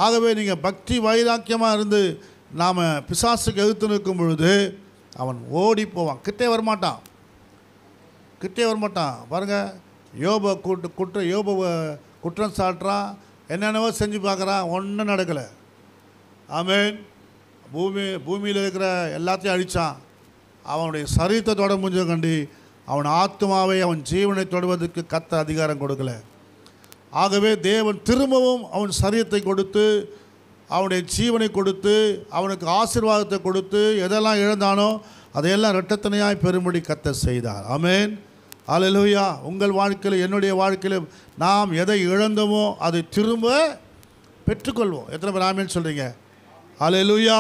ஆகவே நீங்கள் பக்தி வைராக்கியமாக இருந்து நாம் பிசாசுக்கு எதிர்த்து நிற்கும் பொழுது அவன் ஓடி போவான். கிட்டே வரமாட்டான். பாருங்கள், யோபை குற்றம் சாட்டுறான், என்னென்னவோ செஞ்சு பார்க்குறான், ஒன்றும் நடக்கலை. ஆமென். பூமியில் இருக்கிற எல்லாத்தையும் அழித்தான். அவனுடைய சரீரத்தை தொட முடிஞ்ச கண்டி அவன் ஆத்மாவை, அவன் ஜீவனை தொடுவதற்கு கர்த்தர் அதிகாரம் கொடுக்கல. ஆகவே தேவன் திரும்பவும் அவன் சரீரத்தை கொடுத்து, அவனுடைய ஜீவனை கொடுத்து, அவனுக்கு ஆசீர்வாதத்தை கொடுத்து, எதெல்லாம் இழந்தானோ அதையெல்லாம் இரட்டத்தனையாய் பெறும்படி கர்த்தர் செய்தார். ஆமென். அல்லேலூயா. உங்கள் வாழ்க்கையில், என்னுடைய வாழ்க்கையில் நாம் எதை இழந்தோமோ அதை திரும்ப பெற்றுக்கொள்வோம். எத்தனை பேர் ஆமென் சொல்கிறீங்க? அல்லேலூயா.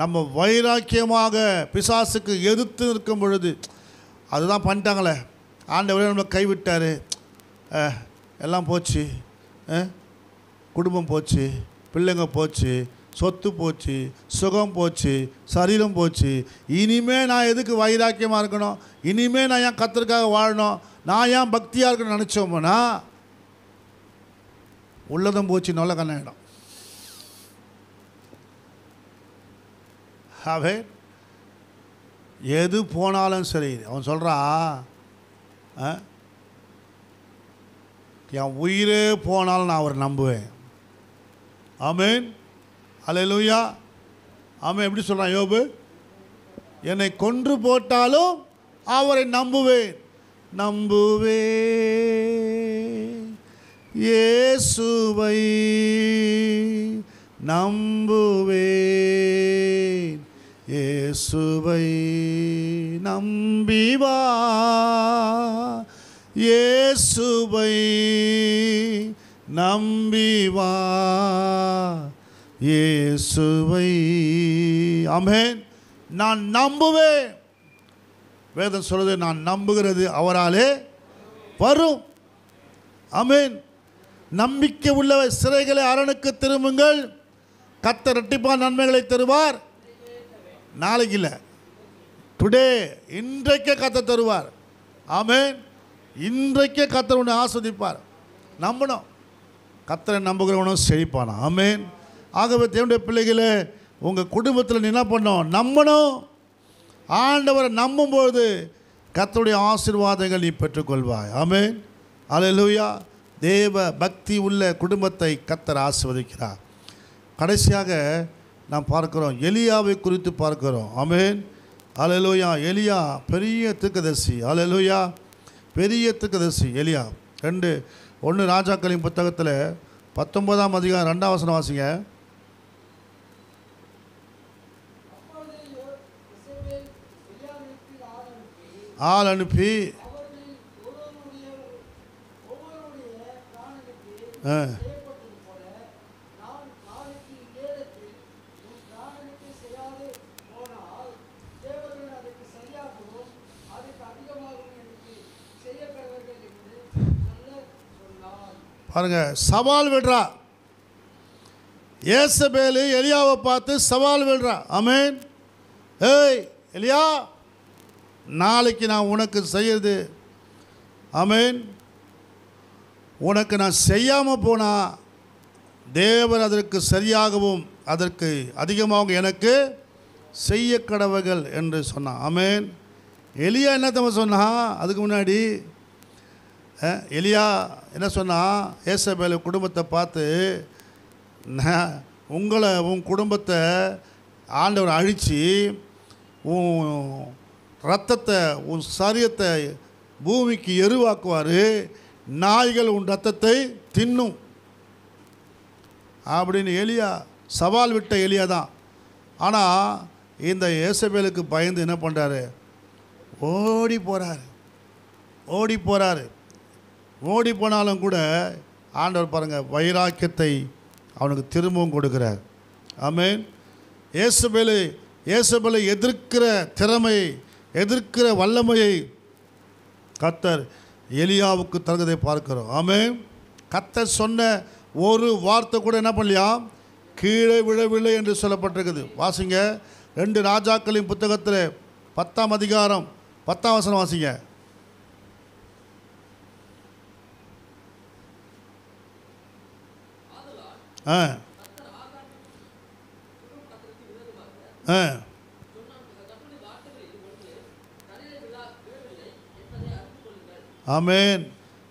நம்ம வைராக்கியமாக பிசாசுக்கு எதிர்த்து நிற்கும் பொழுது, அதுதான் பண்ணிட்டாங்களே, ஆண்டவரே நம்மளை கைவிட்டார், எல்லாம் போச்சு, குடும்பம் போச்சு, பிள்ளைங்க போச்சு, சொத்து போச்சு, சுகம் போச்சு, சரீரம் போச்சு, இனிமே நான் எதுக்கு வைராக்கியமாக இருக்கணும்? இனிமே நான் ஏன் கர்த்தருக்காக வாழணும்? நான் ஏன் பக்தியாக இருக்கணும்னு நினச்சோம்னா உள்ளதும் போச்சு, நல்ல கண்ணாயிடும். அவன் எது போனாலும் சரி, அவன் சொல்கிறான், என் உயிரே போனாலும் நான் அவரை நம்புவேன். ஆமென். அல்லேலூயா. ஆமென். எப்படி சொல்கிறான் யோபு? என்னை கொன்று போட்டாலும் அவரை நம்புவேன். இயேசுவை நம்புவேன். இயேசுவை நம்பிவா, இயேசுவை நம்பிவா, இயேசுவை. ஆமென். நான் நம்புவேன். வேதம் சொல்லுது, நான் நம்புகிறது அவராலே வரும். ஆமென். நம்பிக்கை உள்ள சிறைகளை அரணுக்கு திரும்புங்கள், கர்த்தர் இரட்டிப்பான நன்மைகளை தருவார். நாளைக்கு இல்லை, டுடே, இன்றைக்கே கர்த்தர் தருவார். ஆமென். இன்றைக்கே கர்த்தர் உன்னை ஆஸ்வதிப்பார். நம்பணும். கர்த்தரை நம்புகிறவனும் செழிப்பானா. ஆமென். ஆகவே தேவனுடைய பிள்ளைகளே, உங்கள் குடும்பத்தில் நீ என்ன பண்ணணும்? நம்பணும். ஆண்டவரை நம்பும்போது கர்த்தருடைய ஆசீர்வாதங்கள் நீ பெற்றுக்கொள்வாய். ஆமென். அல்லேலூயா. தேவ பக்தி உள்ள குடும்பத்தை கர்த்தர் ஆசீர்வதிக்கிறார். கடைசியாக நாம் பார்க்கிறோம், எலியாவை குறித்து பார்க்கிறோம். ஆமென். அல்லேலூயா. எலியா பெரிய தீர்க்கதரிசி. அல்லேலூயா. பெரிய தீர்க்கதரிசி எலியா. 1 ராஜாக்களின் புத்தகத்தில் 19ஆம் அதிகாரம் 2ஆம் வசனம் வாசிங்க. ஆள் அனுப்பி பாருங்க, சவால் விடுறா. ஏசபேல் எலியாவை பார்த்து சவால் விடுறா. ஆமென். ஏய் எலியா, நாளைக்கு நான் உனக்கு செய்யறது, ஆமென், உனக்கு நான் செய்யாமல் போனால் தேவர் அதற்கு சரியாகவும் அதற்கு அதிகமாகவும் எனக்கு செய்ய கடவுகள் என்று சொன்னான். ஆமென். எலியா என்ன தம்ம சொன்னா? அதுக்கு முன்னாடி எலியா என்ன சொன்னா? ஏசபேல் குடும்பத்தை பார்த்து, உங்களை உன் குடும்பத்தை ஆண்டவர் அழித்து உன் ரத்தத்தை உன் சரீரத்தை பூமிக்கு எருவாக்குவார், நாய்கள் உன் ரத்தத்தை தின்னும் அப்படின்னு எலியா சவால் விட்ட எலியா தான். ஆனால் இந்த ஏசபேலுக்கு பயந்து என்ன பண்ணுறாரு? ஓடி போகிறாரு. ஓடி போனாலும் கூட ஆண்டவர் பாருங்கள் வைராக்கியத்தை அவனுக்கு திரும்பவும் கொடுக்குறார். ஆமென். ஏசபேலை எதிர்க்கிற திறமை, எதிர்க்கிற வல்லமையை கர்த்தர் எலியாவுக்கு தருவதை பார்க்கிறோம். ஆமென். கர்த்தர் சொன்ன ஒரு வார்த்தை கூட என்ன பண்ணலையாம்? கீழே விழவில்லை என்று சொல்லப்பட்டிருக்குது. வாசிங்க 2 ராஜாக்களின் புத்தகத்தில் 10ஆம் அதிகாரம் 10ஆம் வசனம் வாசிங்க. ஆமென்.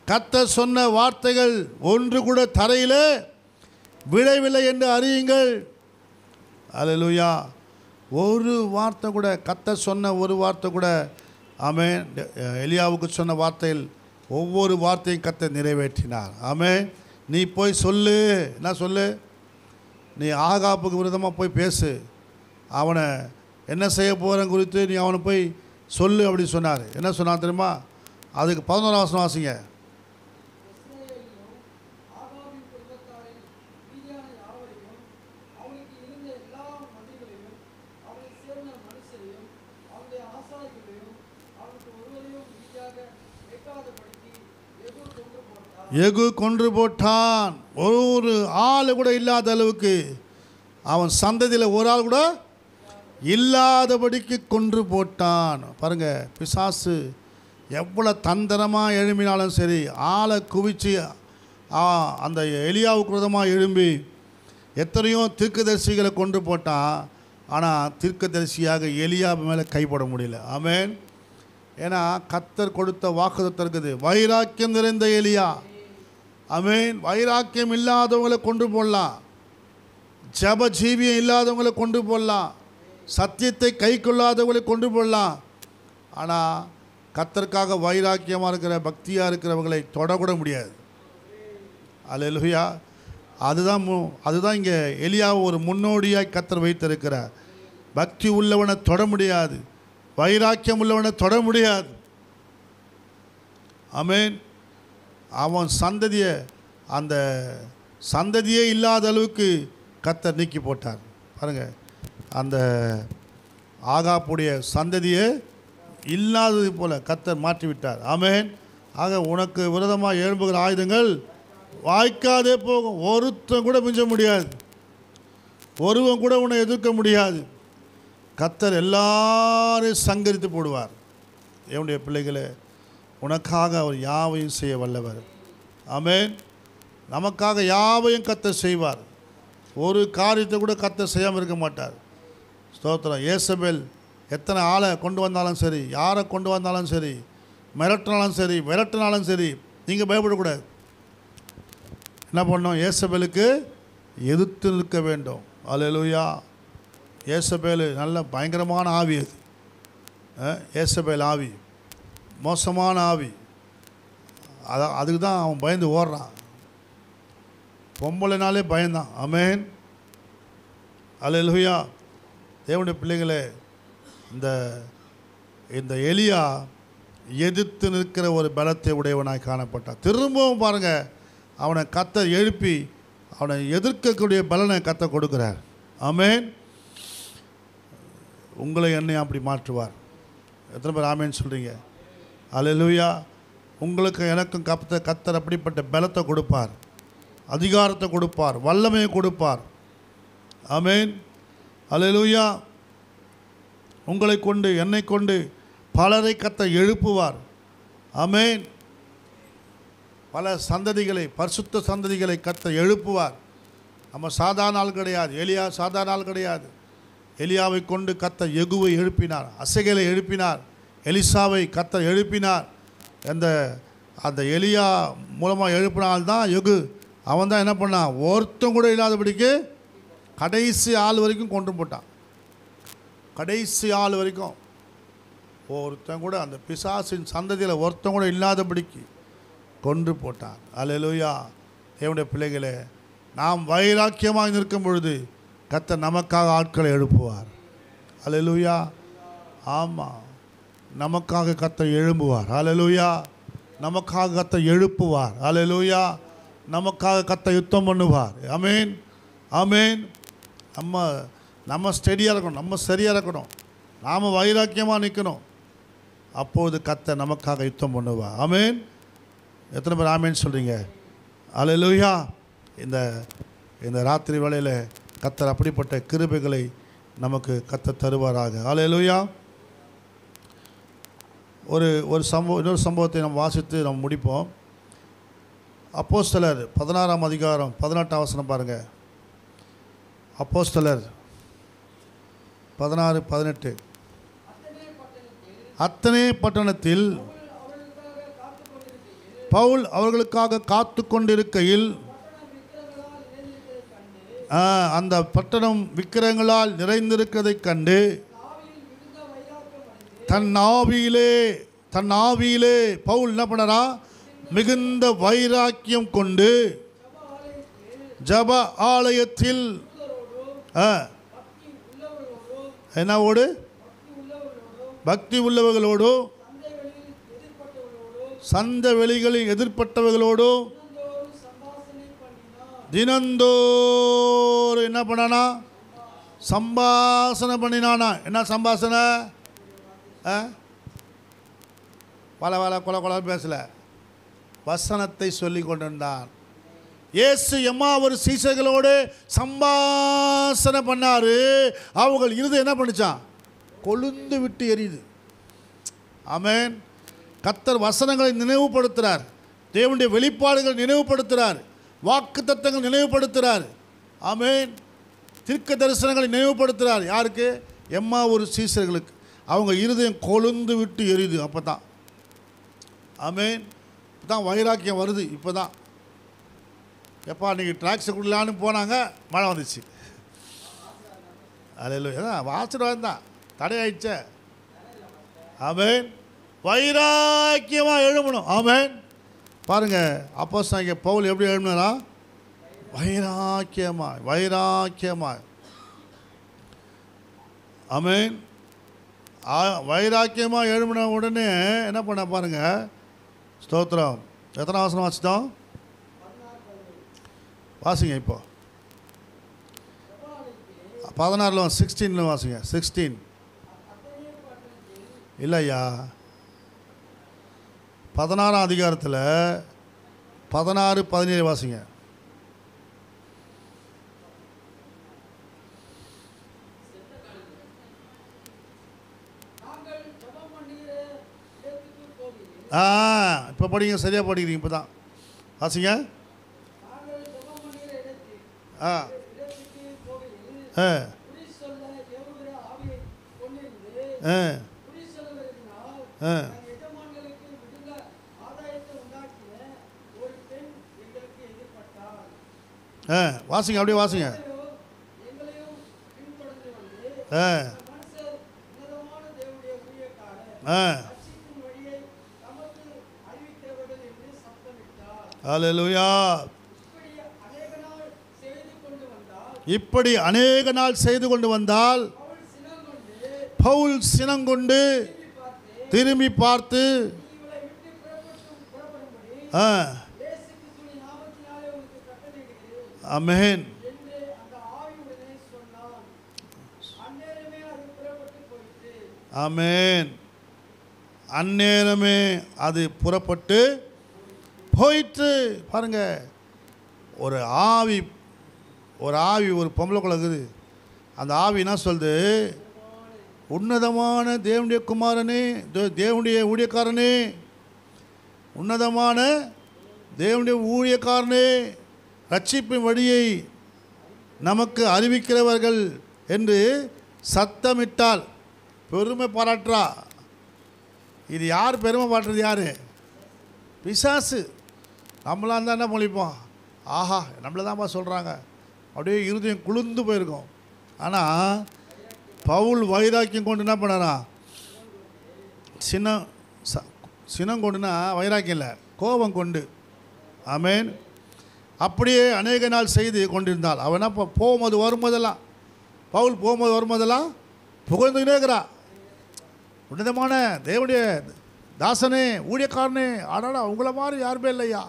கர்த்தர் சொன்ன வார்த்தைகள் ஒன்று கூட தரையில் விழவில்லை என்று அறியுங்கள். அல்லேலூயா. ஒரு வார்த்தை கூட, கர்த்தர் சொன்ன ஒரு வார்த்தை கூட, ஆமென், எலியாவுக்கு சொன்ன வார்த்தையில் ஒவ்வொரு வார்த்தையும் கர்த்தர் நிறைவேற்றினார். ஆமென். நீ போய் சொல்லு, என்ன சொல்லு? நீ ஆகாப்புக்கு விரோதமாக போய் பேசு, அவனை என்ன செய்ய போகிறேன் குறித்து நீ அவனை போய் சொல்லு அப்படி சொன்னார். என்ன சொன்னான் தெரியுமா? அதுக்கு 11ஆம் வசனம் வாசிங்க. எகு கொன்று போட்டான். ஒரு ஆள் கூட இல்லாத அளவுக்கு, அவன் சந்ததியில் ஒரு ஆள் கூட இல்லாதபடிக்கு கொன்று போட்டான். பாருங்க, பிசாசு எவ்வளோ தந்திரமாக எழும்பினாலும் சரி, ஆளை குவிச்சு அந்த எலியாவுக்கு விரோதமாக எழும்பி எத்தனையோ தீர்க்கதரிசிகளை கொண்டு போட்டான். ஆனால் தீர்க்கதரிசியாக எலியா மேலே கைப்பட முடியல. ஆமென். ஏன்னா கர்த்தர் கொடுத்த வாக்குத்தத்தம் இருக்குது, வைராக்கியம் நிறைந்த எலியா. ஆமென். வைராக்கியம் இல்லாதவங்களை கொண்டு போடலாம், ஜப ஜீவியம் இல்லாதவங்களை கொண்டு போடலாம், சத்தியத்தை கை கொள்ளாதவங்களை கொண்டு போடலாம். ஆனால் கர்த்தருக்காக வைராக்கியமாக இருக்கிற பக்தியாக இருக்கிறவங்களை தொடக்கூட முடியாது. அல்லேலூயா. அதுதான் இங்கே எலியாவை ஒரு முன்னோடியாய் கர்த்தர் வைத்திருக்கிறார். பக்தி உள்ளவனை தொட முடியாது, வைராக்கியம் உள்ளவனை தொட முடியாது. ஆமென். அவன் சந்ததியை, அந்த சந்ததியே இல்லாத அளவுக்கு கர்த்தர் நீக்கி போட்டார். பாருங்கள், அந்த ஆகாப்புடைய சந்ததியை இல்லாதது போல கர்த்தர் மாற்றிவிட்டார். ஆமென். ஆக உனக்கு விரோதமாக எழும்புகிற ஆயுதங்கள் வாய்க்காதே போகும். ஒருத்தன் கூட மிஞ்ச முடியாது, ஒருவன் கூட உன்னை எதிர்க்க முடியாது. கர்த்தர் எல்லாரையும் சங்கரித்து போடுவார். என்னுடைய பிள்ளைகளே, உனக்காக அவர் யாவையும் செய்ய வல்லவர். ஆமென். நமக்காக யாவையும் கர்த்தர் செய்வார். ஒரு காரியத்தை கூட கர்த்தர் செய்யாமல் இருக்க மாட்டார். ஸ்தோத்திரம். ஏசபேல் எத்தனை ஆளை கொண்டு வந்தாலும் சரி, யாரை கொண்டு வந்தாலும் சரி, விரட்டினாலும் சரி, நீங்கள் பயப்படக்கூடாது. என்ன பண்ணோம்? ஏசபேலுக்கு எதிர்த்து நிற்க வேண்டும். அல்லேலூயா. ஏசபேல் நல்ல பயங்கரமான ஆவி. அது ஏசபேல் ஆவி மோசமான ஆவி. அதுக்கு தான் அவன் பயந்து ஓடுறான். பொம்பளைனாலே பயந்தான். ஆமென், அல்லேலூயா. தேவனுடைய பிள்ளைகளே, இந்த எலியா எதிர்த்து நிற்கிற ஒரு பலத்தை உடையவனாய் காணப்பட்டான். திரும்பவும் பாருங்கள், அவனை கர்த்தர் எழுப்பி அவனை எதிர்க்கக்கூடிய பலனை கர்த்தர் கொடுக்குறார். ஆமென். உங்களை என்னை அப்படி மாற்றுவார். எத்தனை பேர் ஆமென் சொல்கிறீங்க? அல்லேலூயா. உங்களுக்கு எனக்கும் கர்த்தர் அப்படிப்பட்ட பலத்தை கொடுப்பார், அதிகாரத்தை கொடுப்பார், வல்லமையை கொடுப்பார். ஆமென், அல்லேலூயா. உங்களை கொண்டு என்னை கொண்டு பலரை கர்த்தர் எழுப்புவார். ஆமென். பல சந்ததிகளை, பரிசுத்த சந்ததிகளை கர்த்தர் எழுப்புவார். நம்ம சாதாரண ஆள் கிடையாது. எலியா சாதாரண ஆள் கிடையாது. எலியாவை கொண்டு கர்த்தர் யெகூவை எழுப்பினார், அசகேலை எழுப்பினார், எலிசாவை கர்த்தர் எழுப்பினார். அந்த எலியா மூலமாக எழுப்பினால்தான் யெகூ. அவன் தான் என்ன பண்ணான்? ஒருத்தம் கூட இல்லாதபடிக்கு கடைசி ஆள் வரைக்கும் கொண்டு போட்டான். கடைசி ஆள் வரைக்கும் ஒருத்தன் கூட, அந்த பிசாசின் சந்ததியில் ஒருத்தன் கூட இல்லாதபடிக்கு கொன்று போட்டான். அல்லேலூயா. தேவனுடைய பிள்ளைகளே, நாம் வைராக்கியமாக நிற்கும் பொழுது கர்த்தர் நமக்காக ஆட்களை எழுப்புவார். அல்லேலூயா. ஆமாம், நமக்காக கர்த்தர் எழும்புவார். அல்லேலூயா. நமக்காக கர்த்தர் எழுப்புவார். அல்லேலூயா. நமக்காக கர்த்தர் யுத்தம் பண்ணுவார். ஆமென், ஆமென். நம்ம ஸ்டெடியாக இருக்கணும், நம்ம சரியாக இருக்கணும், நாம் வைராக்கியமாக நிற்கணும். அப்போது கர்த்தர் நமக்காக யுத்தம் பண்ணுவார். ஆமென். எத்தனை பேர் ஆமென் சொல்கிறீங்க? அல்லேலூயா. இந்த ராத்திரி வேளையில் கர்த்தர் அப்படிப்பட்ட கிருபைகளை நமக்கு கர்த்தர் தருவாராக. அல்லேலூயா. இன்னொரு சம்பவத்தை நம்ம வாசித்து நம்ம முடிப்போம். அப்போஸ்தலர் 16ஆம் அதிகாரம் 18ஆம் வசனம் பாருங்கள். அப்போஸ்தலர் 16:18. அத்தனை பட்டணத்தில் பவுல் அவர்களுக்காக காத்து கொண்டிருக்கையில் அந்த பட்டணம் விக்கிரகங்களால் நிறைந்திருக்கிறதைக் கண்டு தன் ஆவியிலே பவுல் என்ன பண்ணறா? மிகுந்த வைராக்கியம் கொண்டு ஜப ஆலயத்தில் என்னோடு பக்தி உள்ளவர்களோடும் சந்த வெளிகளில் எதிர்பட்டவர்களோடும் தினந்தோறும் என்ன பண்ணானா? சம்பாசனை பண்ணினானா. என்ன சம்பாசனை? கொல கொல பேசல, வசனத்தை சொல்லி கொண்டிருந்தான். இயேசு ஒரு சீசர்களோடு சம்பாசனை பண்ணாரு. அவங்க இருது என்ன பண்ணிச்சான்? கொழுந்து விட்டு எரியுது. ஆமென். கர்த்தர் வசனங்களை நினைவுபடுத்துகிறார், தேவனுடைய வெளிப்பாடுகளை நினைவுபடுத்துகிறார், வாக்கு தத்தங்கள் நினைவுபடுத்துகிறார். ஆமென். தீர்க்க தரிசனங்களை நினைவுபடுத்துகிறார். யாருக்கு? ஒரு சீசர்களுக்கு. அவங்க இருதயம் கொழுந்து விட்டு எரியுது. அப்போ தான் ஆமென், தான் வைராக்கியம் வருது. இப்போ தான் எப்பா நீங்கள் ட்ராக்ஸை கொடுக்கலான்னு போனாங்க, மழை வந்துச்சு. அல்லேலூயா. ஆசீர்வாதம் தான், தடையாயிடுச்சே. ஆமென். வைராக்கியமாக எழுமணும். ஆமென். பாருங்கள், அப்போஸ்தலனாகிய பவுல் எப்படி எழுமினாரா? வைராக்கியமாக. ஆமென். வைராக்கியமாக எழுமின உடனே என்ன பண்ண பாருங்க. ஸ்தோத்திரம். எத்தனை வசனம் வாசித்தோம்? வாசிங்க. இப்போ 16 16 வாசிங்க. 16 இல்லையா, 16ஆம் அதிகாரத்தில் 16 17 வாசிங்க. இப்போ படிங்க, சரியாக படிக்கிறீங்க. இப்போ தான் வாசிங்க. வாசிங்க, அப்படியே வாசிங்க. ஹல்லேலூயா. இப்படி அநேக நாள் செய்து கொண்டு வந்தால் பவுல் சினங்கொண்டு திரும்பி பார்த்து ஆமென். ஆமென். அந்நேரமே அது புறப்பட்டு போயிற்று. பாருங்க, ஒரு ஆவி ஒரு பொம்பளை குழந்தை, அந்த ஆவி என்ன சொல்லுது? உன்னதமான தேவனுடைய குமாரனே, தேவனுடைய ஊழியக்காரனே, உன்னதமான தேவனுடைய ஊழியக்காரனே, ரட்சிப்பின் வழியை நமக்கு அறிவிக்கிறவர்கள் என்று சத்தமிட்டால் பெருமை பாராட்டுறா. இது யார் பெருமை பாட்டுறது? யார்? பிசாசு. நம்மளாக இருந்தால் என்ன மொழிப்போம்? ஆஹா, நம்மளை தான்ப்பா சொல்கிறாங்க, அப்படியே இருதயம் குளிர்ந்து போயிருக்கோம். ஆனால் பவுல் வைராக்கியம் கொண்டு என்ன பண்ணாரா? சினம் கொண்டுனா வைராக்கியம் இல்லை, கோபம் கொண்டு. ஆமென். அப்படியே அநேக நாள் செய்து கொண்டிருந்தால் அவன் என்ன போகும்போது வரும்போதெல்லாம், பவுல் போகும்போது வரும்போதெல்லாம் புகழ்ந்துக்கிட்டே இருக்கிறா. உன்னதமான தேவனுடைய தாசனே, ஊழியக்காரனே, ஆனாடா உங்களை மாதிரி யாருமே இல்லையா,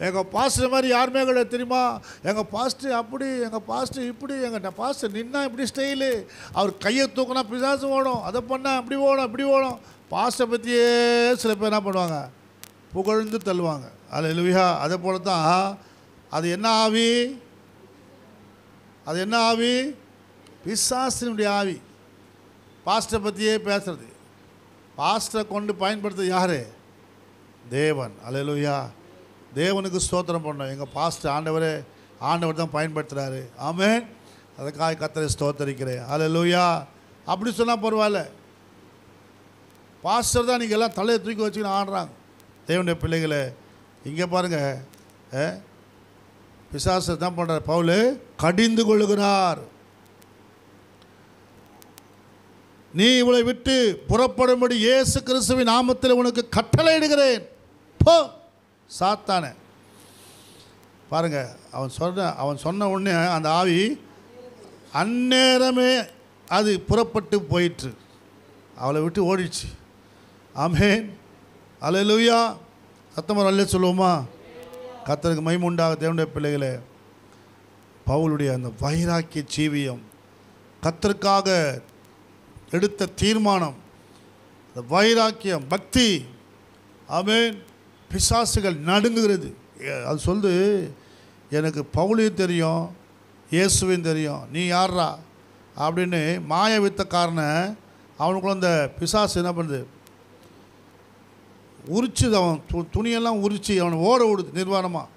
எங்கள் பாஸ்டர் மாதிரி யாருமே கிடையாது தெரியுமா, எங்கள் பாஸ்டர் அப்படி, எங்கள் பாஸ்டர் இப்படி, எங்கள் பாஸ்டர் நின்னா இப்படி ஸ்டைலு, அவர் கையை தூக்கினா பிசாசு ஓடும், அதை பண்ணால் அப்படி ஓடும் இப்படி ஓடும். பாஸ்டரை பற்றியே சில பேர் என்ன பண்ணுவாங்க? புகழ்ந்து தள்ளுவாங்க. அல்லேலூயா. அதே போல தான் அது என்ன ஆவி? அது என்ன ஆவி? பிசாசினுடைய ஆவி. பாஸ்டரை பற்றியே பேசுறது. பாஸ்டரை கொண்டு பயன்படுத்துறது யார்? தேவன். அல்லேலூயா. தேவனுக்கு ஸ்தோத்திரம் பண்ணோம். எங்கள் பாஸ்டர் ஆண்டவர் தான் பயன்படுத்துகிறாரு. ஆமென். அதுக்காக கர்த்தரை ஸ்தோத்தரிக்கிறேன். அல்லேலூயா. அப்படி சொன்னால் பரவாயில்ல. பாஸ்டர் தான் நீங்கள் எல்லாம் தலையை தூக்கி வச்சுக்கின்னு ஆடுறாங்க. தேவனுடைய பிள்ளைகளை இங்கே பாருங்கள், பிசாசு தான் பண்ணுறார். பவுல் கடிந்து கொள்ளுகிறார். நீ இவளை விட்டு புறப்படும்படி இயேசு கிறிஸ்துவின் நாமத்தில் உனக்கு கட்டளையிடுகிறேன், போ சாத்தானே. பாருங்க, அவன் சொன்ன உடனே அந்த ஆவி அந்நேரமே அது புறப்பட்டு போயிற்று, அவளை விட்டு ஓடிடுச்சு. ஆமென். அல்லேலூயா. சத்தமாக நல்ல சொல்லுவோமா? கர்த்தருக்கு மகிமை உண்டாக. தேவனுடைய பிள்ளைகளே, பவுலுடைய அந்த வைராக்கிய ஜீவியம், கர்த்தருக்காக எடுத்த தீர்மானம், அந்த வைராக்கியம், பக்தி. ஆமென். பிசாசுகள் நடுங்குகிறது. அது சொல்லுது, எனக்கு பவுலையும் தெரியும், இயேசுவையும் தெரியும், நீ யாரா அப்படின்னு மாய வித்தக்காரனை அவனுக்குள்ள அந்த பிசாசு என்ன பண்ணுது? உரிச்சுது. அவன் துணியெல்லாம் உரிச்சு அவனை ஓட விடுது நிர்வாணமாக.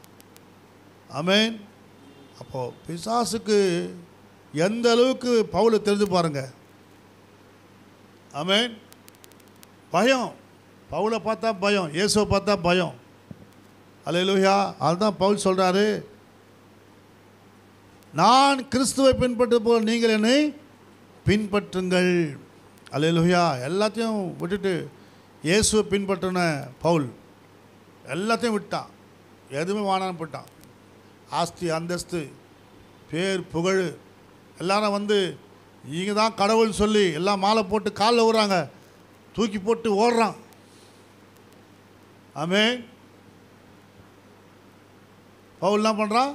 ஆமென். அப்போது பிசாசுக்கு எந்த அளவுக்கு பவுலை தெரிஞ்சு பாருங்க. ஆமென். பயம். பவுலை பார்த்தா பயம், இயேசுவை பார்த்தா பயம். அல்லேலூயா. அதுதான் பவுல் சொல்கிறாரு, நான் கிறிஸ்துவை பின்பற்றது போல் நீங்கள் என்னை பின்பற்றுங்கள். அல்லேலூயா. எல்லாத்தையும் விட்டுட்டு இயேசுவை பின்பற்றின பவுல் எல்லாத்தையும் விட்டான். எதுவுமே வானான்னு போட்டான். ஆஸ்தி, அந்தஸ்து, பேர், புகழ் எல்லாரும் வந்து இங்கே தான் கடவுள்னு சொல்லி எல்லாம் மாலை போட்டு காலில் விடுறாங்க, தூக்கி போட்டு ஓடுறான். ஆமென். பவுல் என்ன பண்ணுறான்?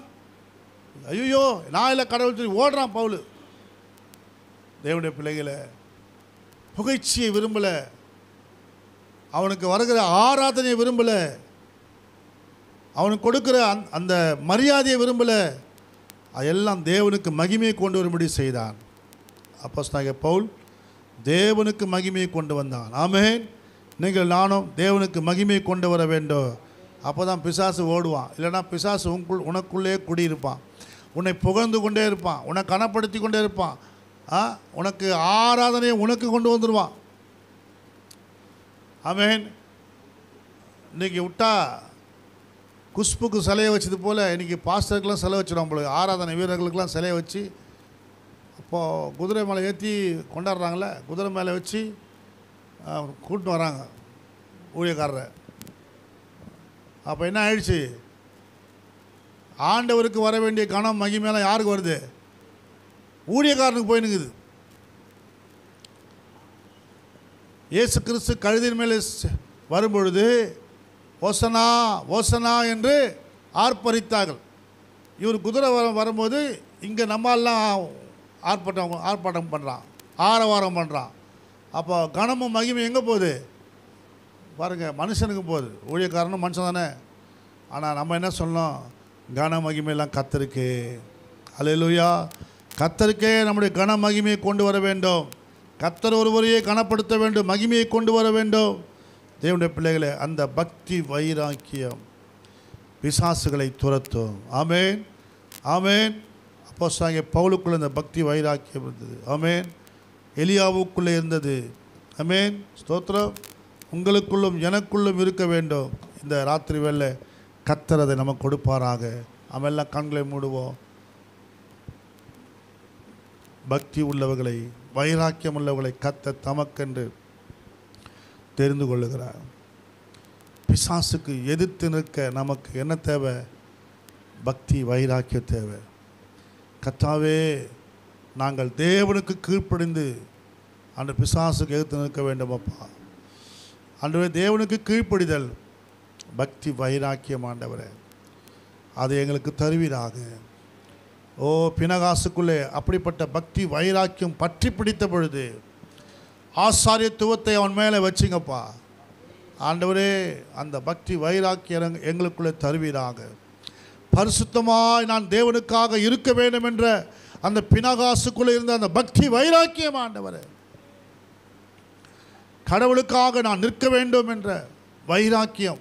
ஐயோ நான் இல்லை கடவுள் சொல்லி ஓடுறான் பவுல். தேவனுடைய பிள்ளைகளை புகழ்ச்சியை விரும்பலை, அவனுக்கு வருகிற ஆராதனையை விரும்பலை, அவனுக்கு கொடுக்குற அந்த மரியாதையை விரும்பலை, அதெல்லாம் தேவனுக்கு மகிமையை கொண்டு வரும்படி செய்தான். அப்போஸ்தலனாகிய பவுல் தேவனுக்கு மகிமையை கொண்டு வந்தான். ஆமென். நீங்கள் நானும் தேவனுக்கு மகிமையை கொண்டு வர வேண்டும். அப்போ தான் பிசாசு ஓடுவான். இல்லைனா பிசாசு உனக்குள்ளே குடியிருப்பான், உன்னை புகழ்ந்து கொண்டே இருப்பான், உன்னை கனப்படுத்தி கொண்டே இருப்பான், உனக்கு ஆராதனையை உனக்கு கொண்டு வந்துடுவான். ஆமென். இன்றைக்கி விட்டா குஷ்புக்கு சிலையை வச்சது போல் இன்றைக்கி பாஸ்டருக்கெலாம் சிலை வச்சிடும் போல, ஆராதனை வீரர்களுக்கெல்லாம் சிலையை வச்சு அப்போது குதிரை மேலே ஏற்றி கொண்டாடுறாங்களே, குதிரை மேலே வச்சு கூட்டின்னு வராங்க ஊழியக்காரரை. அப்போ என்ன ஆயிடுச்சு? ஆண்டவருக்கு வர வேண்டிய கனம் மகிமையெல்லாம் யாருக்கு வருது? ஊழியக்காரனுக்கு போயினுங்குது. இயேசு கிறிஸ்து கழுதின் மேலே வரும்பொழுது ஓசனா ஓசனா என்று ஆர்ப்பரித்தார்கள். இவர் குதிரை வரும்போது இங்கே நம்மெல்லாம் ஆர்ப்பாட்டம் பண்ணுறான், ஆரவாரம் பண்ணுறான். அப்போ கனமும் மகிமை எங்கே போகுது பாருங்கள்? மனுஷனுக்கு போகுது. ஊழியக்காரனும் மனுஷன் தானே. ஆனால் நம்ம என்ன சொல்லணும்? கன மகிமையெல்லாம் கர்த்தருக்கு. அல்லேலூயா. கர்த்தருக்கே நம்முடைய கன மகிமையை கொண்டு வர வேண்டும். கர்த்தர் ஒருவரையே கனப்படுத்த வேண்டும், மகிமையை கொண்டு வர வேண்டும். தேவனுடைய பிள்ளைகளே, அந்த பக்தி வைராக்கியம் பிசாசுகளை துரத்தும். ஆமேன், ஆமேன். அப்போஸ்தலனாகிய பவுலுக்குள்ளே இந்த பக்தி வைராக்கியம் இருந்தது. ஆமேன். எலியாவுக்குள்ளே இருந்தது. ஆமேன், ஸ்தோத்திரம். உங்களுக்குள்ளும் எனக்குள்ளும் இருக்க வேண்டும். இந்த ராத்திரி வேளை கர்த்தர் அதை நமக்கு கொடுப்பாராக. அவெல்லாம் கண்களை மூடுவோம். பக்தி உள்ளவர்களை, வைராக்கியம் உள்ளவர்களை கர்த்தர் தமக்கென்று தெரிந்து கொள்ளுகிறார். பிசாசுக்கு எதிர்த்து நிற்க நமக்கு என்ன தேவை? பக்தி வைராக்கியம் தேவை. கர்த்தாவே, நாங்கள் தேவனுக்கு கீழ்ப்படிந்து அந்த பிசாசுக்கு எதிர்த்து நிற்க வேண்டும் அப்பா. ஆண்டவரே, தேவனுக்கு கீழ்ப்படிதல், பக்தி வைராக்கியம் ஆண்டவரே, அதை எங்களுக்கு தருவீராக. ஓ, பினகாசுக்குள்ளே அப்படிப்பட்ட பக்தி வைராக்கியம் பற்றி பிடித்த பொழுது ஆசாரியத்துவத்தை அவன் மேலே வச்சிங்கப்பா. ஆண்டவரே, அந்த பக்தி வைராக்கியம் எங்களுக்குள்ளே தருவீராக. பரிசுத்தமாய் நான் தேவனுக்காக இருக்க வேண்டும் என்ற அந்த பினகாசுக்குள்ளே இருந்த அந்த பக்தி வைராக்கியம் ஆண்டவரே, கடவுளுக்காக நான் நிற்க வேண்டும் என்ற வைராக்கியம்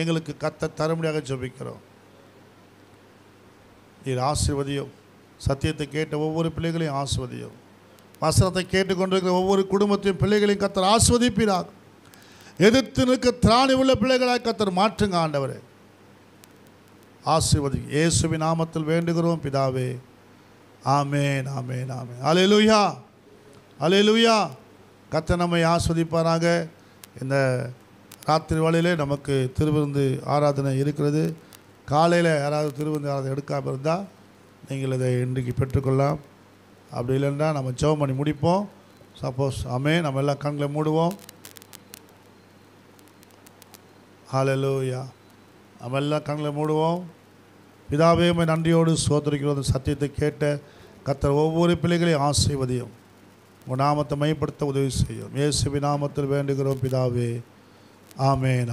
எங்களுக்கு கர்த்தர் தரும்படியாக ஜெபிக்கிறோம். நீர் ஆசீர்வதியும். சத்தியத்தை கேட்ட ஒவ்வொரு பிள்ளைகளையும் ஆசீர்வதியும். வசனத்தை கேட்டுக்கொண்டிருக்கிற ஒவ்வொரு குடும்பத்தையும் பிள்ளைகளையும் கர்த்தர் ஆசீர்வதிப்பீராக. எதிர்த்து நிற்க திராணி உள்ள பிள்ளைகளாய் கர்த்தர் மாற்றுங்க ஆண்டவரே. ஆசீர்வதி. இயேசுவின் நாமத்தில் வேண்டுகிறோம் பிதாவே. ஆமேன், ஆமேன், ஆமேன். அல்லேலூயா, அல்லேலூயா. கர்த்தர் நம்மை ஆசீர்வதிப்பாராக. இந்த ராத்திரி வேளையிலே நமக்கு திருவிருந்து ஆராதனை இருக்கிறது. காலையில் யாராவது திருவிருந்து ஆராதனை எடுக்காமல் இருந்தால் நீங்கள் இதை இன்றைக்கு பெற்றுக்கொள்ளலாம். அப்படி இல்லைன்னா நம்ம ஜெபம் பண்ணி முடிப்போம். சப்போஸ் ஆமென், நம்ம எல்லாம் கண்களை மூடுவோம். ஹல்லேலூயா. நம்ம எல்லாம் கண்களை மூடுவோம். பிதாவே, உம்மை நன்றியோடு ஸ்தோத்திரிக்கிறோம். சத்தியத்தை கேட்ட கர்த்தர் ஒவ்வொரு பிள்ளைகளையும் ஆசீர்வதியும். உங்கள் நாமத்தை மையப்படுத்த உதவி செய்யும். இயேசுவின் நாமத்தில் வேண்டுகிறோம் பிதாவே. ஆமென்.